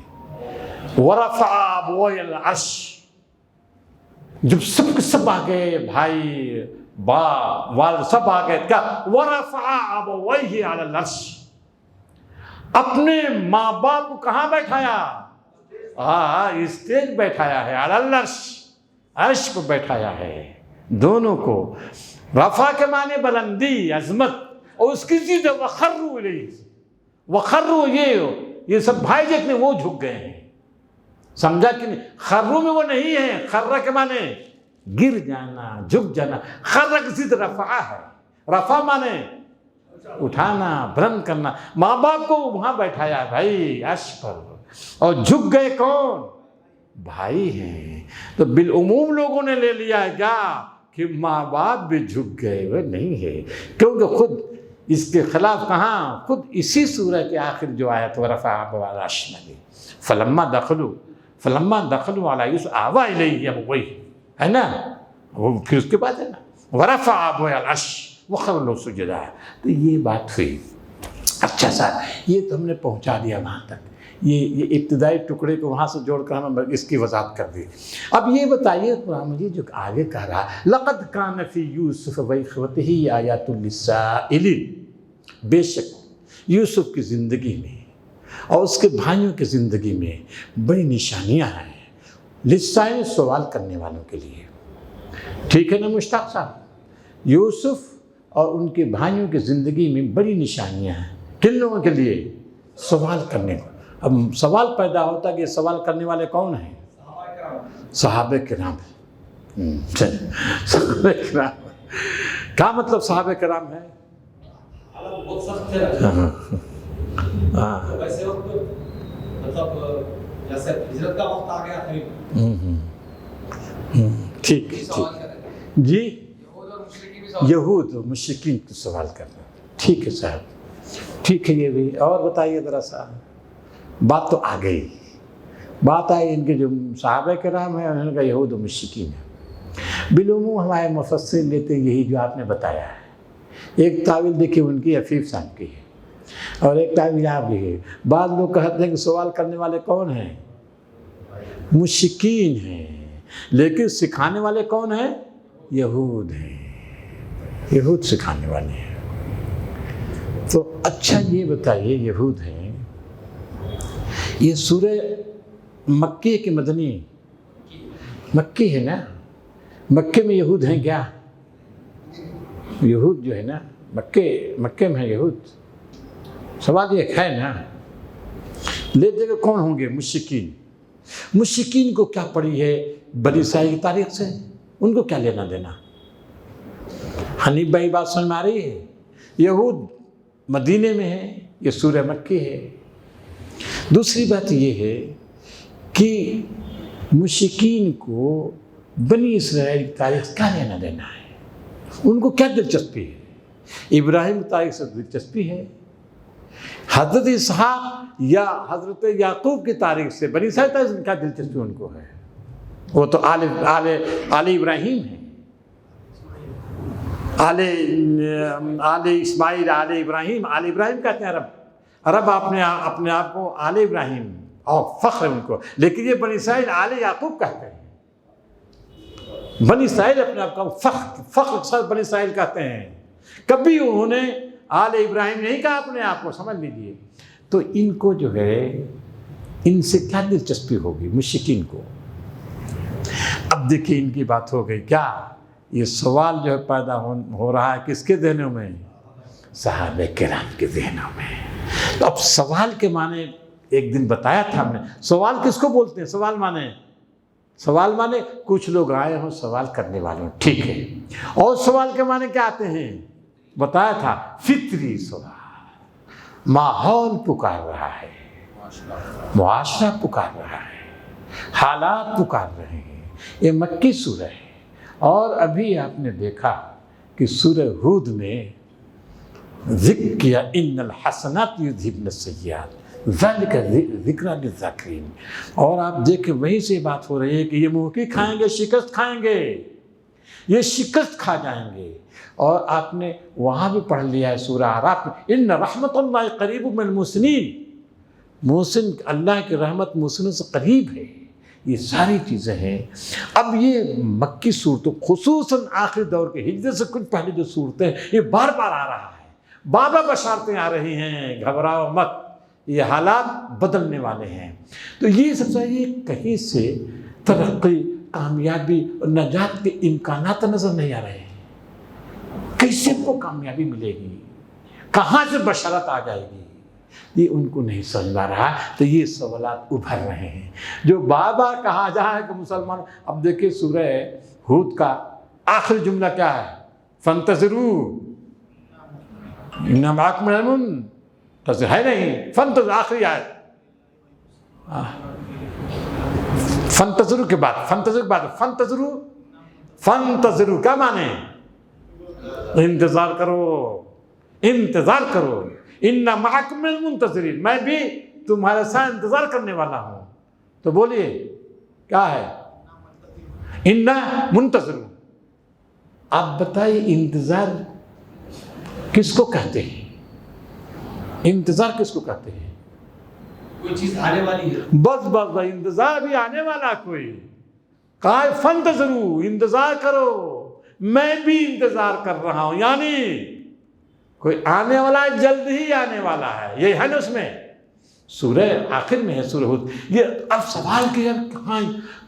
ورفع ابوی العرش. جب سب کے سب آ گئے، بھائی باپ والد سب آ گئے، کیا؟ ورفع ابویہ علی العرش. اپنے ماں باپ کو کہاں بیٹھایا؟ اسٹیج بیٹھایا ہے. علی العرش، عرش کو بیٹھایا ہے دونوں کو. رفع کے معنی بلندی، عظمت. اور اس کی چیز وخروا الیہ. وخروا، یہ سب بھائی جتنے وہ جھک گئے ہیں. سمجھا کہ نہیں؟ خرو میں وہ نہیں ہے. خرہ کے معنی گر جانا، جھک جانا. خرہ کی چیز رفع ہے. رفع معنی اٹھانا، بلند کرنا. ماں باپ کو وہاں بیٹھایا بھائی عرش پر. اور جھک گئے کون؟ بھائی ہیں. تو بالعموم لوگوں نے لے لیا ہے کیا کہ ماں باپ بھی جھک گئے، وہ نہیں ہے، کیونکہ خود اس کے خلاف کہاں خود اسی سورہ کے آخر جو آیت ورفع ابویہ العرش میں فلما دخلوا علی یوسف آویٰ الیہ ابویہ ہے نا، وہ پھر اس کے بعد ہے نا ورفع ابویہ العرش وخروا لہ سجدا، تو یہ بات ہوئی۔ اچھا صاحب یہ تو ہم نے پہنچا دیا وہاں تک، یہ ابتدائی ٹکڑے کو وہاں سے جوڑ کر ہم اس کی وضاحت کر دی۔ اب یہ بتائیے قرآن مجید جو آگے کہہ رہا لقد کان فی یوسف واخوتہ آیات للسائلین، بے شک یوسف کی زندگی میں اور اس کے بھائیوں کی زندگی میں بڑی نشانیاں ہیں، للسائل سوال کرنے والوں کے لیے، ٹھیک ہے نا مشتاق صاحب؟ یوسف اور ان کے بھائیوں کی زندگی میں بڑی نشانیاں ہیں، کن لوگوں کے لیے؟ سوال کرنے کو۔ اب سوال پیدا ہوتا ہے کہ یہ سوال کرنے والے کون ہیں؟ صحابہ کرام۔ صحابہ کرام کیا مطلب صحابہ کرام ہے؟ بہت سخت ہے ویسے وقت مطلب جیسے ہجرت کا وقت آ گیا قریب، ٹھیک جی، یہود اور مشرکین کو سوال کرنا، ٹھیک ہے صاحب، ٹھیک ہے یہ بھی۔ اور بتائیے ذرا سا، بات تو آ گئی، بات آئی ان کے جو صحابہ کرام ہیں انہوں نے کہا یہود و مشرکین ہیں۔ بالعموم ہمارے مفسر لیتے ہیں یہی جو آپ نے بتایا ہے، ایک تعویل دیکھیے ان کی عفیف صاحب کی ہے اور ایک تعویل آپ کی ہے۔ بعض لوگ کہتے ہیں کہ سوال کرنے والے کون ہیں؟ مشرکین ہیں، لیکن سکھانے والے کون ہیں؟ یہود ہیں، یہود سکھانے والے ہیں۔ تو اچھا یہ بتائیے یہود ہیں، یہ سورہ مکی کی مدنی مکی ہے نا، مکے میں یہود ہیں کیا؟ یہود جو ہے نا مکے میں ہے یہود، سوال یہ ہے نا، لیتے کہ کون ہوں گے؟ مشرکین۔ مشرکین کو کیا پڑی ہے بنی اسرائیل کی تاریخ سے؟ ان کو کیا لینا دینا؟ حنیف بھائی بات سمجھ میں آ رہی ہے؟ یہود مدینے میں ہے، یہ سورہ مکی ہے۔ دوسری بات یہ ہے کہ مشرکین کو بنی اسرائیل کی تاریخ سے کیا لینا دینا ہے؟ ان کو کیا دلچسپی ہے؟ ابراہیم کی تاریخ سے دلچسپی ہے، حضرت اسحاق یا حضرت یعقوب کی تاریخ سے بنی اسرائیل تاریخ سے کیا دلچسپی ان کو ہے؟ وہ تو آل ابراہیم ہے، آل اسماعیل، آل ابراہیم کہتے ہیں عرب اپنے آپ کو آل ابراہیم اور فخر ان کو، لیکن یہ بنی اسرائیل آل یعقوب کہتے ہیں۔ بنی اسرائیل اپنے آپ کو فخر کے ساتھ بنی اسرائیل کہتے ہیں، کبھی انہوں نے آل ابراہیم نہیں کہا اپنے آپ کو، سمجھ لیجیے۔ تو ان کو جو ہے ان سے کیا دلچسپی ہوگی مشرکین کو؟ اب دیکھیے ان کی بات ہو گئی کیا، یہ سوال جو ہے پیدا ہو رہا ہے کس کے ذہنوں میں؟ صحابہ کرام کے ذہنوں میں۔ تو اب سوال کے معنی ایک دن بتایا تھا ہم نے، سوال کس کو بولتے ہیں؟ سوال معنی کچھ لوگ آئے ہوں سوال کرنے والے ہوں، ٹھیک ہے، اور سوال کے معنی کیا آتے ہیں؟ بتایا تھا فطری سوال، ماحول پکار رہا ہے، معاشرہ پکار رہا ہے، حالات پکار رہے ہیں۔ یہ مکی سورہ ہے، اور ابھی آپ نے دیکھا کہ سورہ ہود میں ذکر کیا ان الحسنات یذہبن السیئات ذالک ذکریٰ للذاکرین، اور آپ دیکھیں وہیں سے بات ہو رہی ہے کہ یہ منہ کی کھائیں گے، شکست کھائیں گے، یہ شکست کھا جائیں گے۔ اور آپ نے وہاں بھی پڑھ لیا ہے سورہ اعراف میں ان رحمت اللہ قریب من المحسنین، محسن اللہ کی رحمت محسنوں سے قریب ہے۔ یہ ساری چیزیں ہیں۔ اب یہ مکی صورتوں خصوصاً آخری دور کے ہجرت سے کچھ پہلے جو صورتیں یہ بار بار آ رہا ہے، بار بار بشارتیں آ رہی ہیں، گھبراؤ مت، یہ حالات بدلنے والے ہیں۔ تو یہ سب سے یہ کہیں سے ترقی، کامیابی اور نجات کے امکانات نظر نہیں آ رہے ہیں۔ کیسے ان کو کامیابی ملے گی، کہاں سے بشارت آ جائے گی، یہ ان کو نہیں سمجھ آ رہا۔ تو یہ سوالات ابھر رہے ہیں جو بار بار کہا جا ہے کہ مسلمان۔ اب دیکھیں سورہ ہود کا آخری جملہ کیا ہے؟ فانتظروا انا معکم منتظرون، ہے نہیں، فانتظروا آخری آیت، فنتظرو کے بعد فنتظرو کیا مانے؟ انتظار کرو انا معکم من المنتظرین، میں بھی تمہارے ساتھ انتظار کرنے والا ہوں. تو بولیے کیا ہے؟ انا منتظرون. آپ بتائیے انتظار کس کو کہتے ہیں؟ انتظار کس کو کہتے ہیں؟ کوئی چیز آنے والی ہے. بس انتظار بھی آنے والا کوئی. کہا فنتظرو، انتظار کرو، میں بھی انتظار کر رہا ہوں. یعنی کوئی آنے والا ہے، جلد ہی آنے والا ہے. یہ ہے نا اس میں سورہ آخر میں ہے سورہ ہود. یہ اب سوال کیا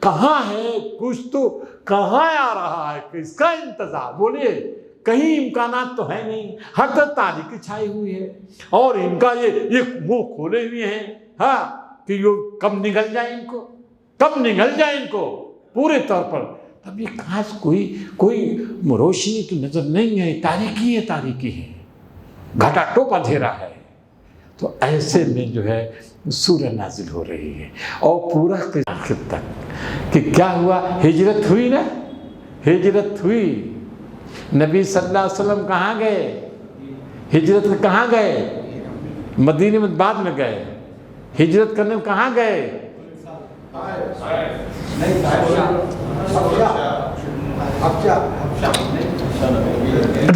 کہاں ہے؟ کچھ تو کہاں آ رہا ہے کس کا انتظار؟ بولیے کہیں امکانات تو ہے نہیں، ہر طرف تاریکی چھائی ہوئی ہے اور ان کا یہ منہ کھولے ہوئے ہیں ہاں کہ یہ کب نگل جائے ان کو پورے طور پر. تب یہ خاص کوئی روشنی تو نظر نہیں ہے، تاریکی ہے، گھٹا ٹوپ اندھیرا ہے. تو ایسے میں جو ہے سورہ نازل ہو رہی ہے اور پورا آخر تک کہ کیا ہوا؟ ہجرت ہوئی نا، ہجرت ہوئی. نبی صلی اللہ علیہ وسلم کہاں گئے؟ ہجرت میں کہاں گئے؟ مدینے میں بعد میں گئے. ہجرت کرنے میں کہاں گئے؟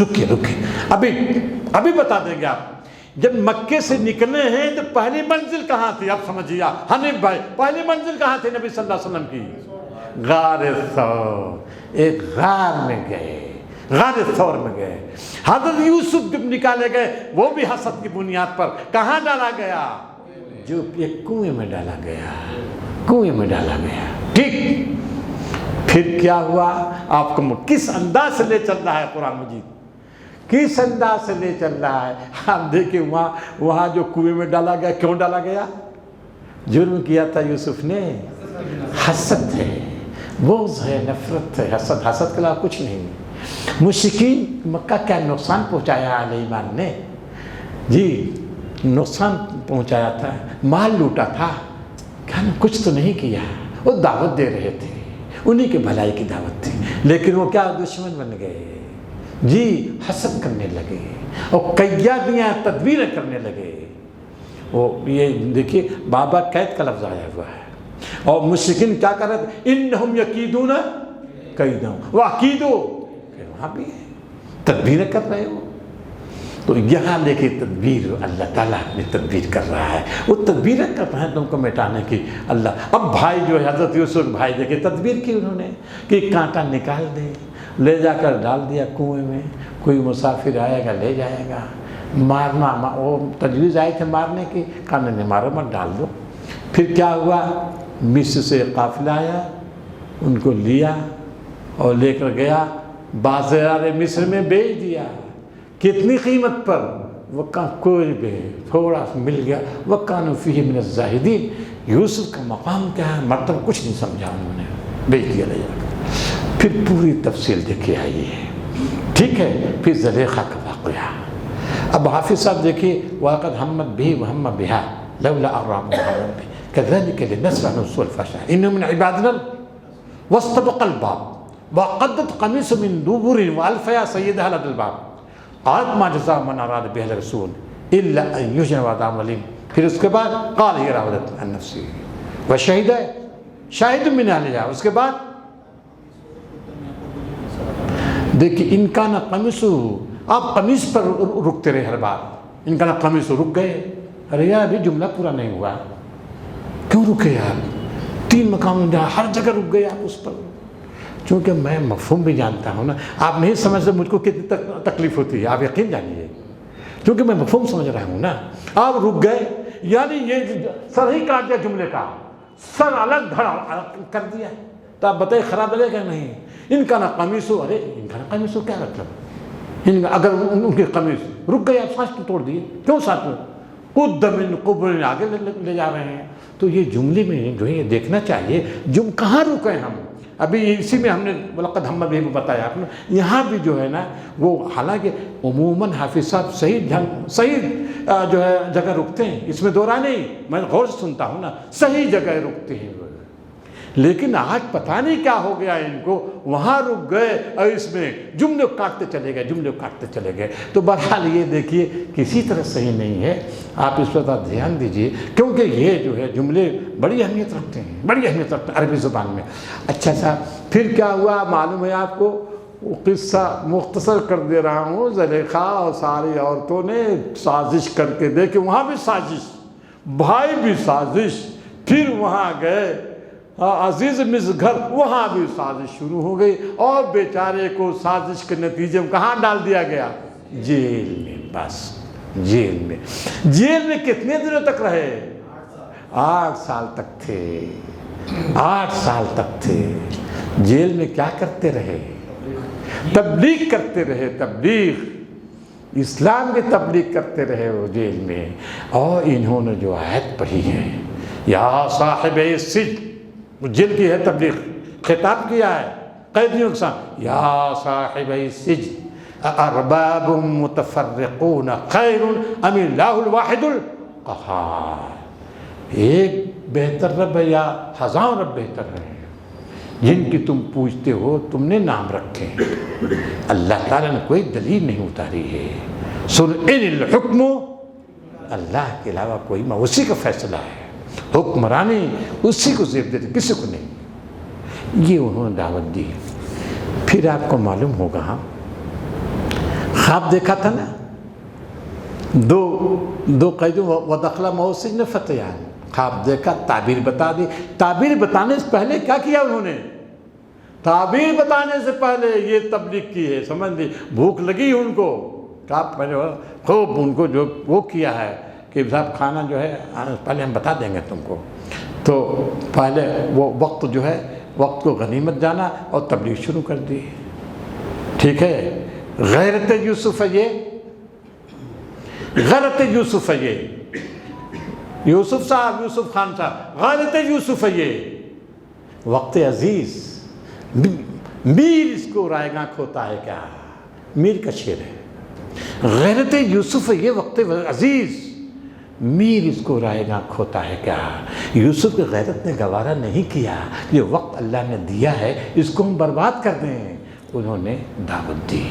رکیے ابھی بتا دیں گے آپ. جب مکے سے نکلے ہیں تو پہلی منزل کہاں تھی؟ آپ سمجھیے حنیف بھائی، پہلی منزل کہاں تھی نبی صلی اللہ علیہ وسلم کی؟ غار ثور. ایک غار میں گئے، غار ثور میں گئے. حضرت یوسف جب نکالے گئے وہ بھی حسد کی بنیاد پر کہاں ڈالا گیا؟ جو ایک کنویں میں ڈالا گیا. ٹھیک. پھر کیا ہوا؟ آپ کو کس انداز سے لے چل رہا ہے قرآن مجید، کس انداز سے لے چل رہا ہے. آپ دیکھیں وہاں جو کنویں میں ڈالا گیا، کیوں ڈالا گیا؟ جرم کیا تھا یوسف نے، حسد ہے، بغض ہے، نفرت ہے. حسد کے علاوہ کچھ نہیں. مشرکین مکہ کیا نقصان پہنچایا اہل ایمان نے؟ جی نقصان پہنچایا تھا، مال لوٹا تھا، کچھ تو نہیں کیا. وہ دعوت دے رہے تھے، انہی کے بھلائی کی دعوت تھی، لیکن وہ کیا دشمن بن گئے. جی حسد کرنے لگے اور قیادیاں تدبیریں کرنے لگے. وہ یہ دیکھیے بابا قید کا لفظ آیا ہوا ہے. اور مشرکین کیا کر رہے تھے؟ انہم یکیدون کیدا واکیدو، وہاں بھی تدبیریں کر رہے ہو. تو یہاں دیکھیے تدبیر اللہ تعالیٰ نے تدبیر کر رہا ہے. وہ تدبیریں کر رہے ہیں تم کو مٹانے کی. اللہ اب بھائی جو ہے حضرت یوسف بھائی دیکھیں تدبیر کی انہوں نے کہ کانٹا نکال دیں، لے جا کر ڈال دیا کنویں میں. کوئی مسافر آئے گا لے جائے گا. مارنا وہ تجویز آئی تھے مارنے کی، کہا نہیں مارو مت، ڈال دو. پھر کیا ہوا؟ مصر سے قافلہ آیا، ان کو لیا اور لے کر گیا بازار مصر میں بیچ دیا. کتنی قیمت پر؟ وَكَانَ کوئی بھی تھوڑا مل گیا. وَكَانُوا فِيهِ مِنَ الزَّاهِدِينَ. یوسف کا مقام کیا ہے، مرتبہ کچھ نہیں سمجھا انہوں نے، بیچ دیا لے جا کر. پھر پوری تفصیل دیکھے آئی ہے. ٹھیک ہے. پھر زلیخا کا واقعہ. اب حافظ صاحب دیکھیے وَلَقَدْ هَمَّتْ بِهِ وَهَمَّ بِهَا لَوْلَا أَن رَأَى بُرْهَانَ رَبِّهِ كَذَلِكَ لِنَصْرِفَ عَنْهُ السُّوءَ وَالْفَحْشَاءَ إِنَّهُ مِنْ عِبَادِنَا وَاسْتَبَقَ الْبَابَ وَقَدَّتْ قَمِيصُهُ مِنْ دُبُرٍ وَأَلْفَ يَا سَيِّدَهَا لَدَى الْبَابِ قالت ما جزاء من اراد به الرسول الا ان يجزى عذاب اليم. پھر اس کے بعد قال هي راودت عن نفسه شاہد من اہلها. اس کے بعد دیکھیے ان کا نہ قمیص، آپ قمیص پر رکتے رہے ہر بار. ان کا نہ قمیص رک گئے. ارے یار ابھی جملہ پورا نہیں ہوا، کیوں رکے آپ؟ 3 مقام ہر جگہ رک گئے آپ اس پر. چونکہ میں مفہوم بھی جانتا ہوں نا. آپ نہیں سمجھتے مجھ کو کتنی تکلیف ہوتی ہے، آپ یقین جانیے، کیونکہ میں مفہوم سمجھ رہا ہوں نا. آپ رک گئے یعنی یہ سر ہی کاٹ دیا، جملے کا سر الگ دھڑا کر دیا. تو آپ بتائیے خراب لگے گا نہیں؟ ان کا نہ قمیص ہو، ارے ان کا نہ قمیص ہو کیا مطلب؟ اگر ان کی قمیص رک گئے، آپ سانس توڑ دیے. کیوں ساتھ میں قد من قبل آگے لے جا رہے ہیں؟ تو یہ جملے میں جو ہے یہ دیکھنا چاہیے کہاں رکے ہم. ابھی اسی میں ہم نے وَلَقَدْ هَمَّتْ بِهِ بتایا آپ نے. یہاں بھی جو ہے نا وہ حالانکہ عموماً حافظ صاحب صحیح جو ہے جگہ رکتے ہیں، اس میں دو رائے نہیں. میں غور سے سنتا ہوں نا، صحیح جگہ رکتے ہیں. لیکن آج پتہ نہیں کیا ہو گیا ان کو، وہاں رک گئے اور اس میں جملے کاٹتے چلے گئے. تو بہرحال یہ دیکھیے کسی طرح صحیح نہیں ہے، آپ اس پر دھیان دیجئے، کیونکہ یہ جو ہے جملے بڑی اہمیت رکھتے ہیں عربی زبان میں. اچھا صاحب پھر کیا ہوا معلوم ہے آپ کو؟ وہ قصہ مختصر کر دے رہا ہوں. زلیخا اور ساری عورتوں نے سازش کر کے دیکھے، وہاں بھی سازش، بھائی بھی سازش، پھر وہاں گئے عزیز مصر گھر، وہاں بھی سازش شروع ہو گئی، اور بیچارے کو سازش کے نتیجے میں کہاں ڈال دیا گیا؟ جیل میں. بس جیل میں کتنے دنوں تک رہے؟ 8 سال تک تھے. 8 سال تک تھے جیل میں. کیا کرتے رہے؟ تبلیغ کرتے رہے. تبلیغ اسلام کی تبلیغ کرتے رہے وہ جیل میں. اور انہوں نے جو آیت پڑھی ہے، یا صاحب السجن، جیل کی ہے تبلیغ، خطاب کیا ہے قیدیوں کے ساتھ، یا صاحب السجن ارباب متفرقون خیر ام اللہ الواحد القہار. ایک بہتر رب ہے یا ہزاروں رب بہتر ہے؟ جن کی تم پوچھتے ہو تم نے نام رکھے ہیں. اللہ تعالیٰ نے کوئی دلیل نہیں اتاری ہے. سن ان الحکم، اللہ کے علاوہ کوئی اسی کا فیصلہ ہے، حکمرانی اسی کو زیب دیتے، کسی کو نہیں. یہ انہوں نے دعوت دی. پھر آپ کو معلوم ہوگا خواب دیکھا تھا نا، دو قیدیوں ودخل معه السجن فتیان، خواب دیکھا، تعبیر بتا دی. تعبیر بتانے سے پہلے کیا کیا انہوں نے؟ تعبیر بتانے سے پہلے یہ تبلیغ کی ہے. سمجھ لی بھوک لگی ان کو، کہا پہلے خوب ان کو جو وہ کیا ہے کہ صاحب کھانا جو ہے پہلے ہم بتا دیں گے تم کو. تو پہلے وہ وقت جو ہے، وقت کو غنیمت جانا اور تبلیغ شروع کر دی. ٹھیک ہے. غیرت یوسف ہے، غیرت یوسف ہے، یوسف صاحب، یوسف خان صاحب، غیرت یوسف ہے. وقت عزیز، میر اس کو رائے گاں کھوتا ہے کیا؟ میر کا شعر ہے. غیرت یوسف یہ وقت عزیز، میر اس کو رائے گاں کھوتا ہے کیا؟ یوسف کی غیرت نے گوارا نہیں کیا، یہ وقت اللہ نے دیا ہے، اس کو ہم برباد کر دیں. انہوں نے دعوت دی.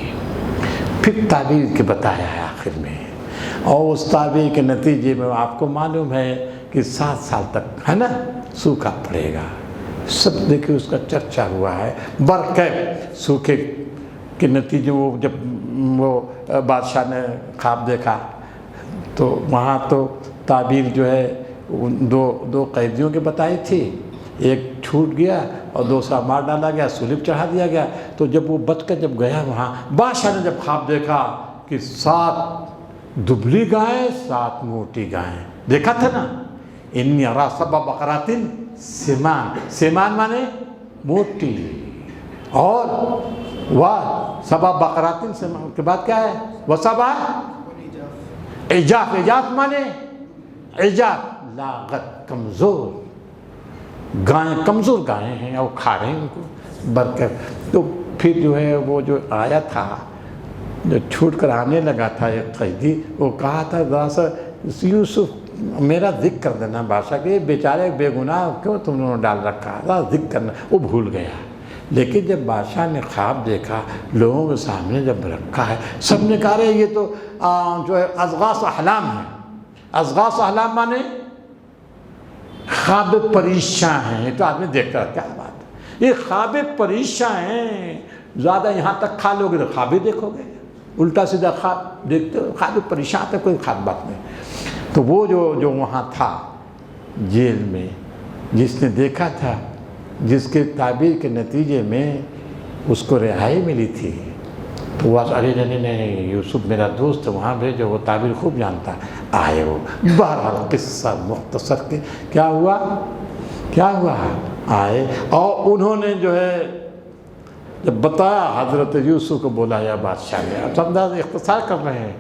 پھر تعبیر کے بتایا ہے آخر میں، اور اس تعبیر کے نتیجے میں آپ کو معلوم ہے کہ 7 سال تک ہے نا سوکھا پڑے گا. سب دیکھیں اس کا چرچا ہوا ہے. برقع سوکھے کے نتیجے وہ جب وہ بادشاہ نے خواب دیکھا تو وہاں تو تعبیر جو ہے دو قیدیوں کے بتائی تھی. ایک چھوٹ گیا اور دوسرا مار ڈالا گیا، صلیب چڑھا دیا گیا. تو جب وہ بچ کر جب گیا وہاں، بادشاہ نے جب خواب دیکھا کہ 7 دبلی گائیں 7 موٹی گائیں، دیکھا تھا نا. انی ارا 7 بقرات سمان، سمان مانے موٹی، اور وہ 7 بقرات سمان کے بعد کیا ہے؟ وہ 7 عجاف، عجاف مانے عجاف لاغت، کمزور گائیں، کمزور گائیں ہیں اور کھا رہے ہیں ان کو برکت. تو پھر جو ہے وہ جو آیا تھا، جو چھوٹ کر آنے لگا تھا ایک قیدی، وہ کہا تھا ذرا سا یوسف میرا ذکر کر دینا بادشاہ کے، بیچارے بے گناہ کیوں تم نے ڈال رکھا، ذرا ذکر کرنا. وہ بھول گیا. لیکن جب بادشاہ نے خواب دیکھا، لوگوں کے سامنے جب رکھا ہے، سب نے کہا رہے یہ تو جو ہے اضغاث احلام ہے. اضغاث احلام مانے خواب پریشاں ہیں. تو آدمی دیکھتا ہے کیا بات ہے، یہ خواب پریشاں ہیں. زیادہ یہاں تک کھا لو گے تو خواب ہی دیکھو گے، الٹا سیدھا خواب دیکھتے ہو، خواب پریشاں تھا، کوئی خواب بات نہیں. تو وہ جو وہاں تھا جیل میں، جس نے دیکھا تھا، جس کے تعبیر کے نتیجے میں اس کو رہائی ملی تھی، تو وہ ارے نہیں یوسف میرا دوست وہاں بھیجو، وہ تعبیر خوب جانتا. آئے وہ. بہرحال قصہ مختصر کے کیا ہوا آئے، اور انہوں نے جو ہے جب بتایا، حضرت یوسف کو بلایا بادشاہ نے. اب سمجھا اختصار کر رہے ہیں.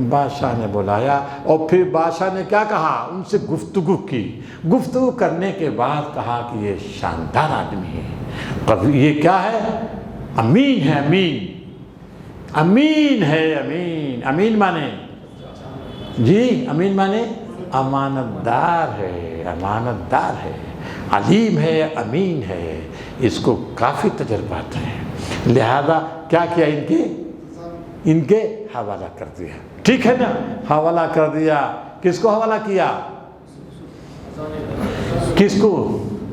بادشاہ نے بلایا اور پھر بادشاہ نے کیا کہا، ان سے گفتگو کی. گفتگو کرنے کے بعد کہا کہ یہ شاندار آدمی ہے. یہ کیا ہے؟ امین ہے. امین ہے. امین مانے جی، امین مانے امانت دار ہے. علیم ہے امین ہے، اس کو کافی تجربات ہیں، لہذا کیا کیا ان کے حوالہ کر دیا، ٹھیک ہے نا، حوالہ کر دیا، کس کو حوالہ کیا، کس کو،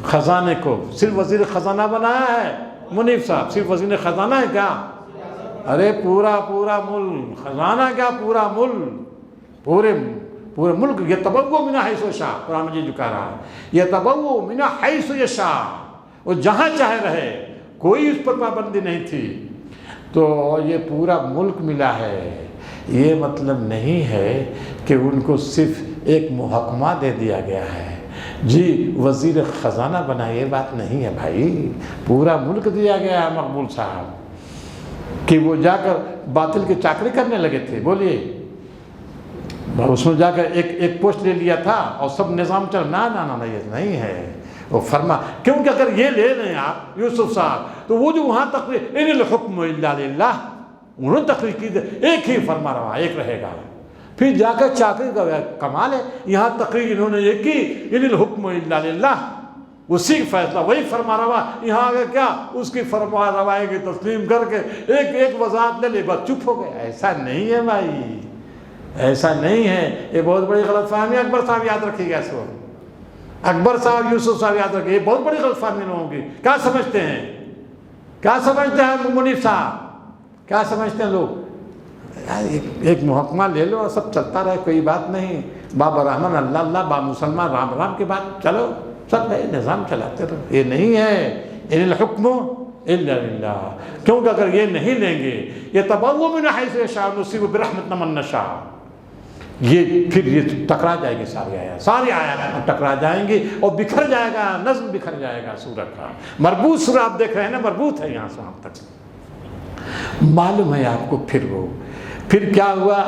خزانے کو، صرف وزیر خزانہ بنایا ہے منیف صاحب، صرف وزیر خزانہ ہے کیا، ارے پورا ملک، خزانہ کیا پورا ملک، پورے ملک، یتبوأ من حیث یشاء، قرآن مجید جو کہہ رہا ہے یتبوأ من حیث یشاء، وہ جہاں چاہے رہے، کوئی اس پر پابندی نہیں تھی، تو یہ پورا ملک ملا ہے، یہ مطلب نہیں ہے کہ ان کو صرف ایک محکمہ دے دیا گیا ہے، جی وزیر خزانہ بنا، یہ بات نہیں ہے بھائی، پورا ملک دیا گیا ہے مقبول صاحب، کہ وہ جا کر باطل کی چاکری کرنے لگے تھے، بولیے اس میں جا کر ایک پوسٹ لے لیا تھا اور سب نظام چل، نہ یہ نہیں ہے، وہ فرما، کیونکہ اگر یہ لے لیں آپ یوسف صاحب تو وہ جو وہاں تقریر ان الحکم الا للہ، انہوں نے تقریر کی ایک ہی فرما رہا، ایک رہے گا، پھر جا کر چاکری کا کمال ہے، یہاں تقریر انہوں نے یہ کی ان الحکم الا للہ، اسی کا فیصلہ وہی فرما روا، یہاں آگے کیا اس کی فرما روائے کی تسلیم کر کے ایک وضاحت لے لے بس چپ ہو گئے، ایسا نہیں ہے بھائی، ایسا نہیں ہے، یہ بہت بڑی غلط فہمی، اکبر صاحب یاد رکھیے گا اس کو، اکبر صاحب یوسف صاحب یاد رکھیے، یہ بہت بڑی غلط فہمی لوگوں کی، کیا سمجھتے ہیں منیف صاحب، کیا سمجھتے ہیں لوگ، ایک محکمہ لے لو اور سب چلتا رہے، کوئی بات نہیں، باب رحمان اللہ اللہ، باب مسلمان رام رام کے بعد چلو، سب نظام چلاتے رہو، یہ نہیں ہے ان الحکم الا للہ، کیونکہ اگر یہ نہیں لیں گے، یتبوأ من حیث یشاء نصیب برحمتنا من نشاء، یہ پھر یہ ٹکرا جائے گی، ساری آیات ٹکرا جائیں گی اور بکھر جائے گا، نظم بکھر جائے گا سورت کا، مربوط سورہ آپ دیکھ رہے ہیں نا، مربوط ہے یہاں سے وہاں تک، معلوم ہے آپ کو، پھر کیا ہوا،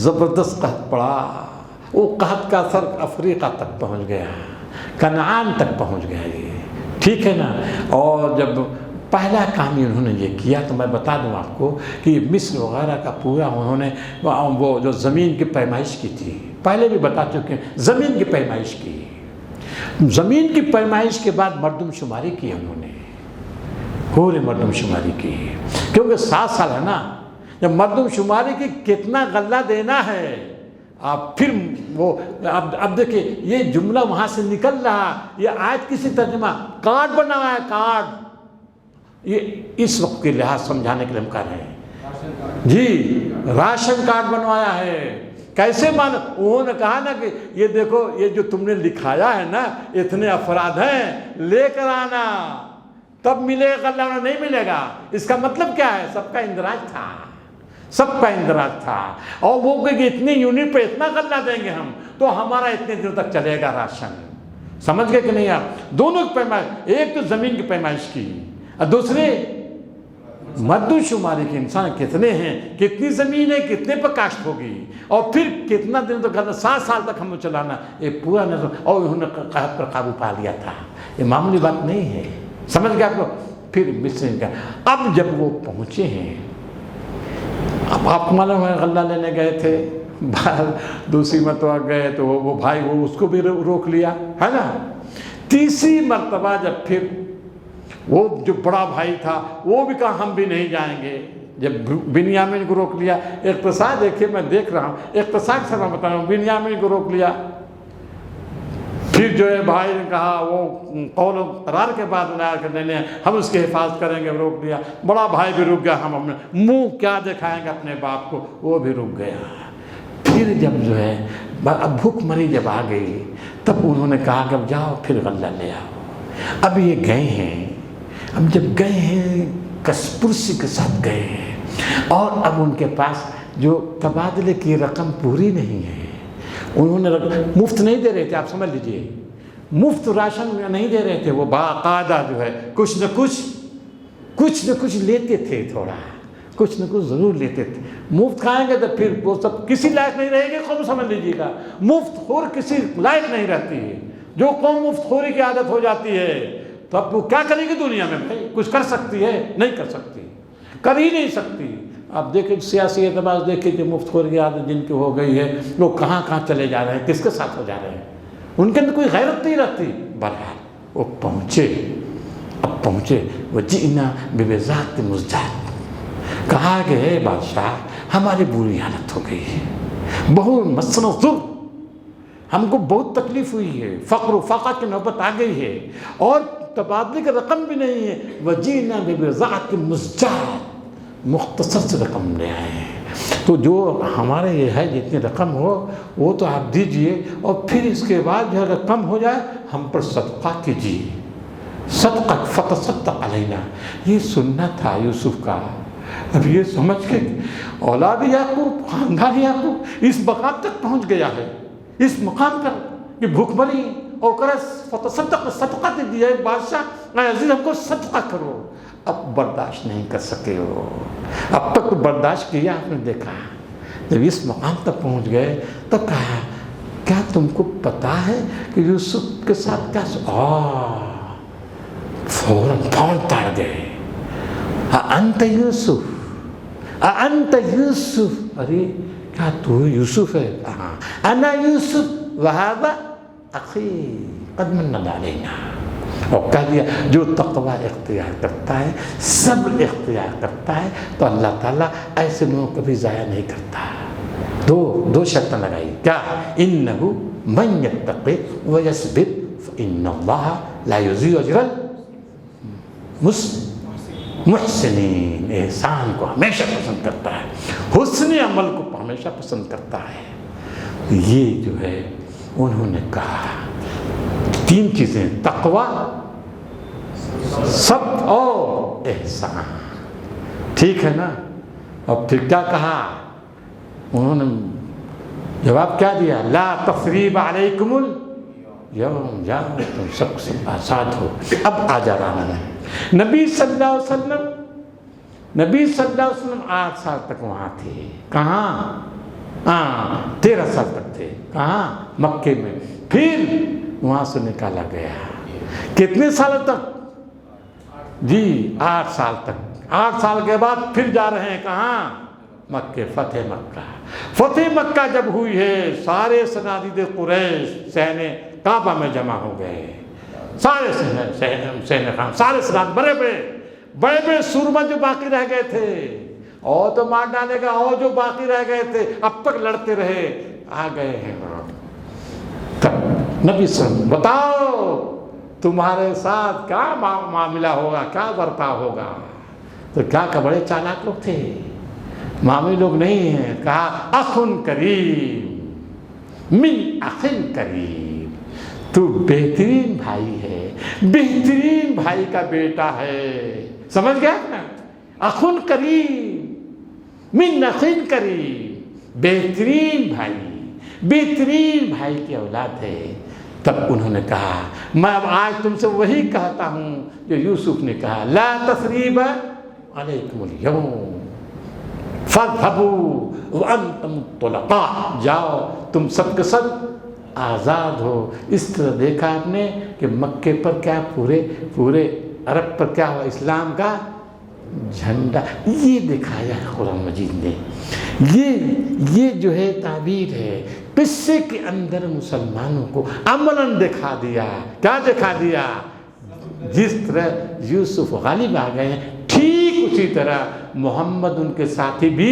زبردست قحط پڑا، وہ قحط کا اثر افریقہ تک پہنچ گیا، کنعان تک پہنچ گیا، یہ ٹھیک ہے نا، اور جب پہلا کام انہوں نے یہ کیا تو میں بتا دوں آپ کو کہ مصر وغیرہ کا پورا انہوں نے وہ جو زمین کی پیمائش کی تھی، پہلے بھی بتا چکے ہیں، زمین کی پیمائش کی، زمین کی پیمائش کے بعد مردم شماری کی انہوں نے، پورے مردم شماری کی، کیونکہ 7 سال ہے نا، جب مردم شماری کی کتنا غلہ دینا ہے، آپ پھر وہ اب دیکھیں یہ جملہ وہاں سے نکل رہا، یہ آیت کسی ترجمہ کارڈ بنا ہوا ہے، کارڈ، یہ اس وقت کے لحاظ سمجھانے کے لیے ہم کر رہے ہیں، جی راشن کارڈ بنوایا ہے، کیسے مانا، انہوں نے کہا نا کہ یہ دیکھو یہ جو تم نے لکھایا ہے نا، اتنے افراد ہیں، لے کر آنا، تب ملے گا غلہ، نہیں ملے گا، اس کا مطلب کیا ہے، سب کا اندراج تھا، سب کا اندراج تھا، اور وہ کہ اتنی یونٹ پہ اتنا غلہ دیں گے ہم تو ہمارا اتنے دنوں تک چلے گا راشن، سمجھ گئے کہ نہیں آپ، دونوں کی پیمائش، ایک تو زمین کی پیمائش کی اور دوسرے مردم شماری کے، انسان کتنے ہیں، کتنی زمین ہے، کتنے پر کاشت ہوگی، اور پھر کتنا دن تک 7 سال تک ہم چلانا، یہ پورا نظر، اور انہوں نے قحط پر قابو پا لیا تھا، یہ معمولی بات نہیں ہے، سمجھ گئے آپ لوگ، پھر مصر کا، اب جب وہ پہنچے ہیں، اب آپ معلوم ہے غلہ لینے گئے تھے، باہر دوسری مرتبہ گئے تو وہ بھائی وہ اس کو بھی روک لیا ہے نا، تیسری مرتبہ جب پھر وہ جو بڑا بھائی تھا وہ بھی کہا ہم بھی نہیں جائیں گے، جب بنیامین کو روک لیا، اقتصاد دیکھیے میں دیکھ رہا ہوں، اقتصاد سے میں بتا رہا ہوں، بنیامین کو روک لیا، پھر جو ہے بھائی نے کہا وہ قول و قرار کے بعد لایا کرنے لیں، ہم اس کی حفاظت کریں گے، روک دیا، بڑا بھائی بھی رک گیا، ہم اپنے منہ کیا دکھائیں گے اپنے باپ کو، وہ بھی رک گیا، پھر جب جو ہے اب بھوک مری جب آ گئی تب انہوں نے کہا کہ اب جاؤ پھر غلہ لے آؤ، اب یہ گئے ہیں، اب جب گئے ہیں کسپرسی کے ساتھ گئے ہیں، اور اب ان کے پاس جو تبادلے کی رقم پوری نہیں ہے، انہوں نے مفت نہیں دے رہے تھے، آپ سمجھ لیجئے، مفت راشن نہیں دے رہے تھے، وہ باقاعدہ جو ہے کچھ نہ کچھ لیتے تھے، تھوڑا کچھ نہ کچھ ضرور لیتے تھے، مفت کھائیں گے تو پھر وہ سب کسی لائق نہیں رہے گی قوم، سمجھ لیجئے گا، مفت خور کسی لائق نہیں رہتی ہے، جو قوم مفت خوری کی عادت ہو جاتی ہے تو اب وہ کیا کرے گی دنیا میں، بھائی کچھ کر سکتی ہے، نہیں کر سکتی، کر ہی نہیں سکتی، آپ دیکھیں سیاسی اعتبار سے دیکھیں جو مفت خوری کی عادت جن کی ہو گئی ہے، وہ کہاں چلے جا رہے ہیں، کس کے ساتھ ہو جا رہے ہیں، ان کے اندر کوئی غیرت نہیں رہتی، بہرحال وہ پہنچے، اب پہنچے وجئنا ببضاعۃ مزجاۃ، کہا کہ اے بادشاہ ہماری بری حالت ہو گئی ہے، بہت مسن و ظلم، ہم کو بہت تکلیف ہوئی ہے، فقر و فاقہ کی نوبت آ گئی ہے، اور تبادلے کا رقم بھی نہیں ہے، وجئنا ببضاعۃ مزجاۃ، مختصر سے رقم لے آئے ہیں، تو جو ہمارے یہ ہے جتنی رقم ہو وہ تو آپ دیجئے، اور پھر اس کے بعد جو اگر کم ہو جائے ہم پر صدقہ کیجیے، صدقہ فتصدق علینا۔ یہ سننا تھا یوسف کا۔ اب یہ سمجھ کے اولاد یعقوب، خاندان یعقوب اس مقام تک پہنچ گیا ہے، اس مقام پر کہ بھوک مری اور کرے فتصدق، صدقہ دیجیے، بادشاہ اے عزیز ہم کو صدقہ کرو۔ اب برداشت نہیں کر سکے ہو، اب تک تو برداشت کیا، آپ نے دیکھا جب اس مقام تک پہنچ گئے تو کہا کیا تم کو پتا ہے کہ یوسف کے ساتھ کیا فوراً فون تاڑ گئے، انت یوسف، انت یوسف، ارے کیا تو یوسف ہے؟ انا یوسف وہذا اخی قد من علینا، اور کہہ دیا جو تقوی اختیار کرتا ہے، صبر اختیار کرتا ہے تو اللہ تعالیٰ ایسے لوگوں کو بھی ضائع نہیں کرتا۔ دو شرطیں لگائی، کیا؟ انہ من یتقی ویصبر فان اللہ لا یضیع اجر المحسنین، احسان کو ہمیشہ پسند کرتا ہے، حسن عمل کو ہمیشہ پسند کرتا ہے۔ یہ جو ہے انہوں نے کہا تین چیزیں، تقوی، صبر اور احسان، ٹھیک ہے نا؟ اور پھر کیا کہا انہوں نے؟ جواب کیا دیا؟ لا تثریب علیکم اليوم، جاؤ تم سب سے آزاد ہو۔ اب آ جا رہا ہے نبی صلی اللہ علیہ وسلم، نبی صلی اللہ علیہ وسلم 8 سال تک وہاں تھے، کہاں؟ 13 سال تک تھے، کہاں؟ مکے میں، پھر وہاں سے نکالا گیا، کتنے سال تک؟ جی 8 سال تک، 8 سال کے بعد پھر جا رہے ہیں کہاں؟ مکہ، فتح مکہ۔ فتح مکہ جب ہوئی ہے سارے صنادید قریش صحن کعبہ میں جمع ہو گئے، سارے صحن خان، سارے صنادید، بڑے بڑے سورما جو باقی رہ گئے تھے، اور تو مار ڈالے گا، اور جو باقی رہ گئے تھے اب تک لڑتے رہے، آ گئے ہیں۔ تب نبی صلی اللہ علیہ وسلم بتاؤ تمہارے ساتھ کیا معاملہ ہوگا، کیا برتاؤ ہوگا؟ تو کیا کہ بڑے چالاک لوگ تھے، معمولی لوگ نہیں ہیں۔ کہا اخن کریم من اخن کریم، تو بہترین بھائی ہے، بہترین بھائی کا بیٹا ہے، سمجھ گیا نا؟ اخن کریم من اخن کریم، بہترین بھائی، بہترین بھائی کی اولاد ہے۔ تب انہوں نے کہا میں اب آج تم سے وہی کہتا ہوں جو یوسف نے کہا، لا تثریب علیکم اليوم فاذهبوا وانتم طلقاء، جاؤ تم سب کے سب آزاد ہو۔ اس طرح دیکھا آپ نے کہ مکے پر کیا پورے عرب پر کیا ہوا؟ اسلام کا جھنڈا یہ دکھایا ہے قرآن مجید نے۔ یہ جو ہے تعبیر ہے، قصے کے اندر مسلمانوں کو عملاً دکھا دیا۔ کیا دکھا دیا؟ جس طرح یوسف غالب آ گئے ہیں، ٹھیک اسی طرح محمد ان کے ساتھی بھی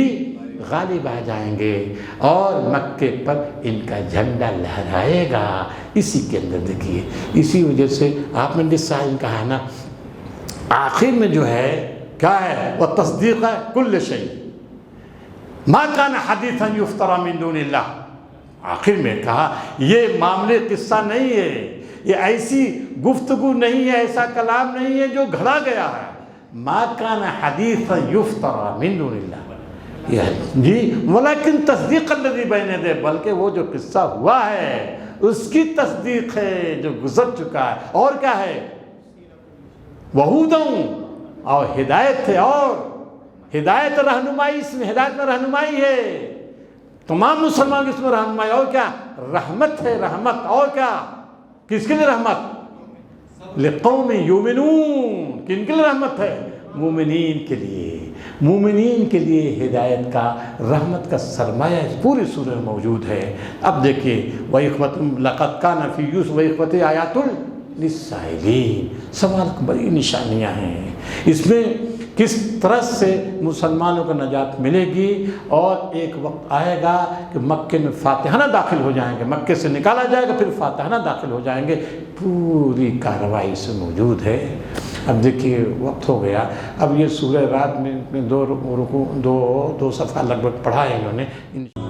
غالب آ جائیں گے اور مکے پر ان کا جھنڈا لہرائے گا۔ اسی کے اندر دیکھیے، اسی وجہ سے آپ نے جس سائن کہا نا، آخر میں جو ہے کیا ہے؟ وہ تصدیق ہے کل شیء ما کان حدیثا یفترا من دون اللہ۔ آخر میں کہا یہ معاملے قصہ نہیں ہے، یہ ایسی گفتگو نہیں ہے، ایسا کلام نہیں ہے جو گھڑا گیا ہے۔ ما کان حدیثا یفترا من دون اللہ، جی ولیکن تصدیق الذی بین یدیہ، بلکہ وہ جو قصہ ہوا ہے اس کی تصدیق ہے جو گزر چکا ہے۔ اور کیا ہے؟ وہوداً، اور ہدایت ہے، اور ہدایت رہنمائی، اس میں ہدایت میں رہنمائی ہے، تمام مسلمان اس میں رہنمائی، اور کیا؟ رحمت ہے، رحمت، اور کیا؟ کس کے لیے رحمت؟ لقوم یؤمنون، کن کے لیے رحمت ہے؟ مومنین کے لیے۔ مومنین کے لیے ہدایت کا، رحمت کا سرمایہ اس پوری سورہ میں موجود ہے۔ اب دیکھیے وَإِخْوَةٌ لَقَدْ كَانَ فِي يُوسُفَ وَإِخْوَتِهِ آیَاتٌ للسائلین، سوال کی بڑی نشانیاں ہیں اس میں، کس طرح سے مسلمانوں کو نجات ملے گی، اور ایک وقت آئے گا کہ مکے میں فاتحانہ داخل ہو جائیں گے، مکے سے نکالا جائے گا پھر فاتحانہ داخل ہو جائیں گے، پوری کارروائی اس میں موجود ہے۔ اب دیکھیے وقت ہو گیا، اب یہ سورہ رات میں دو صفحہ لگ بھگ پڑھا ہے انہوں نے۔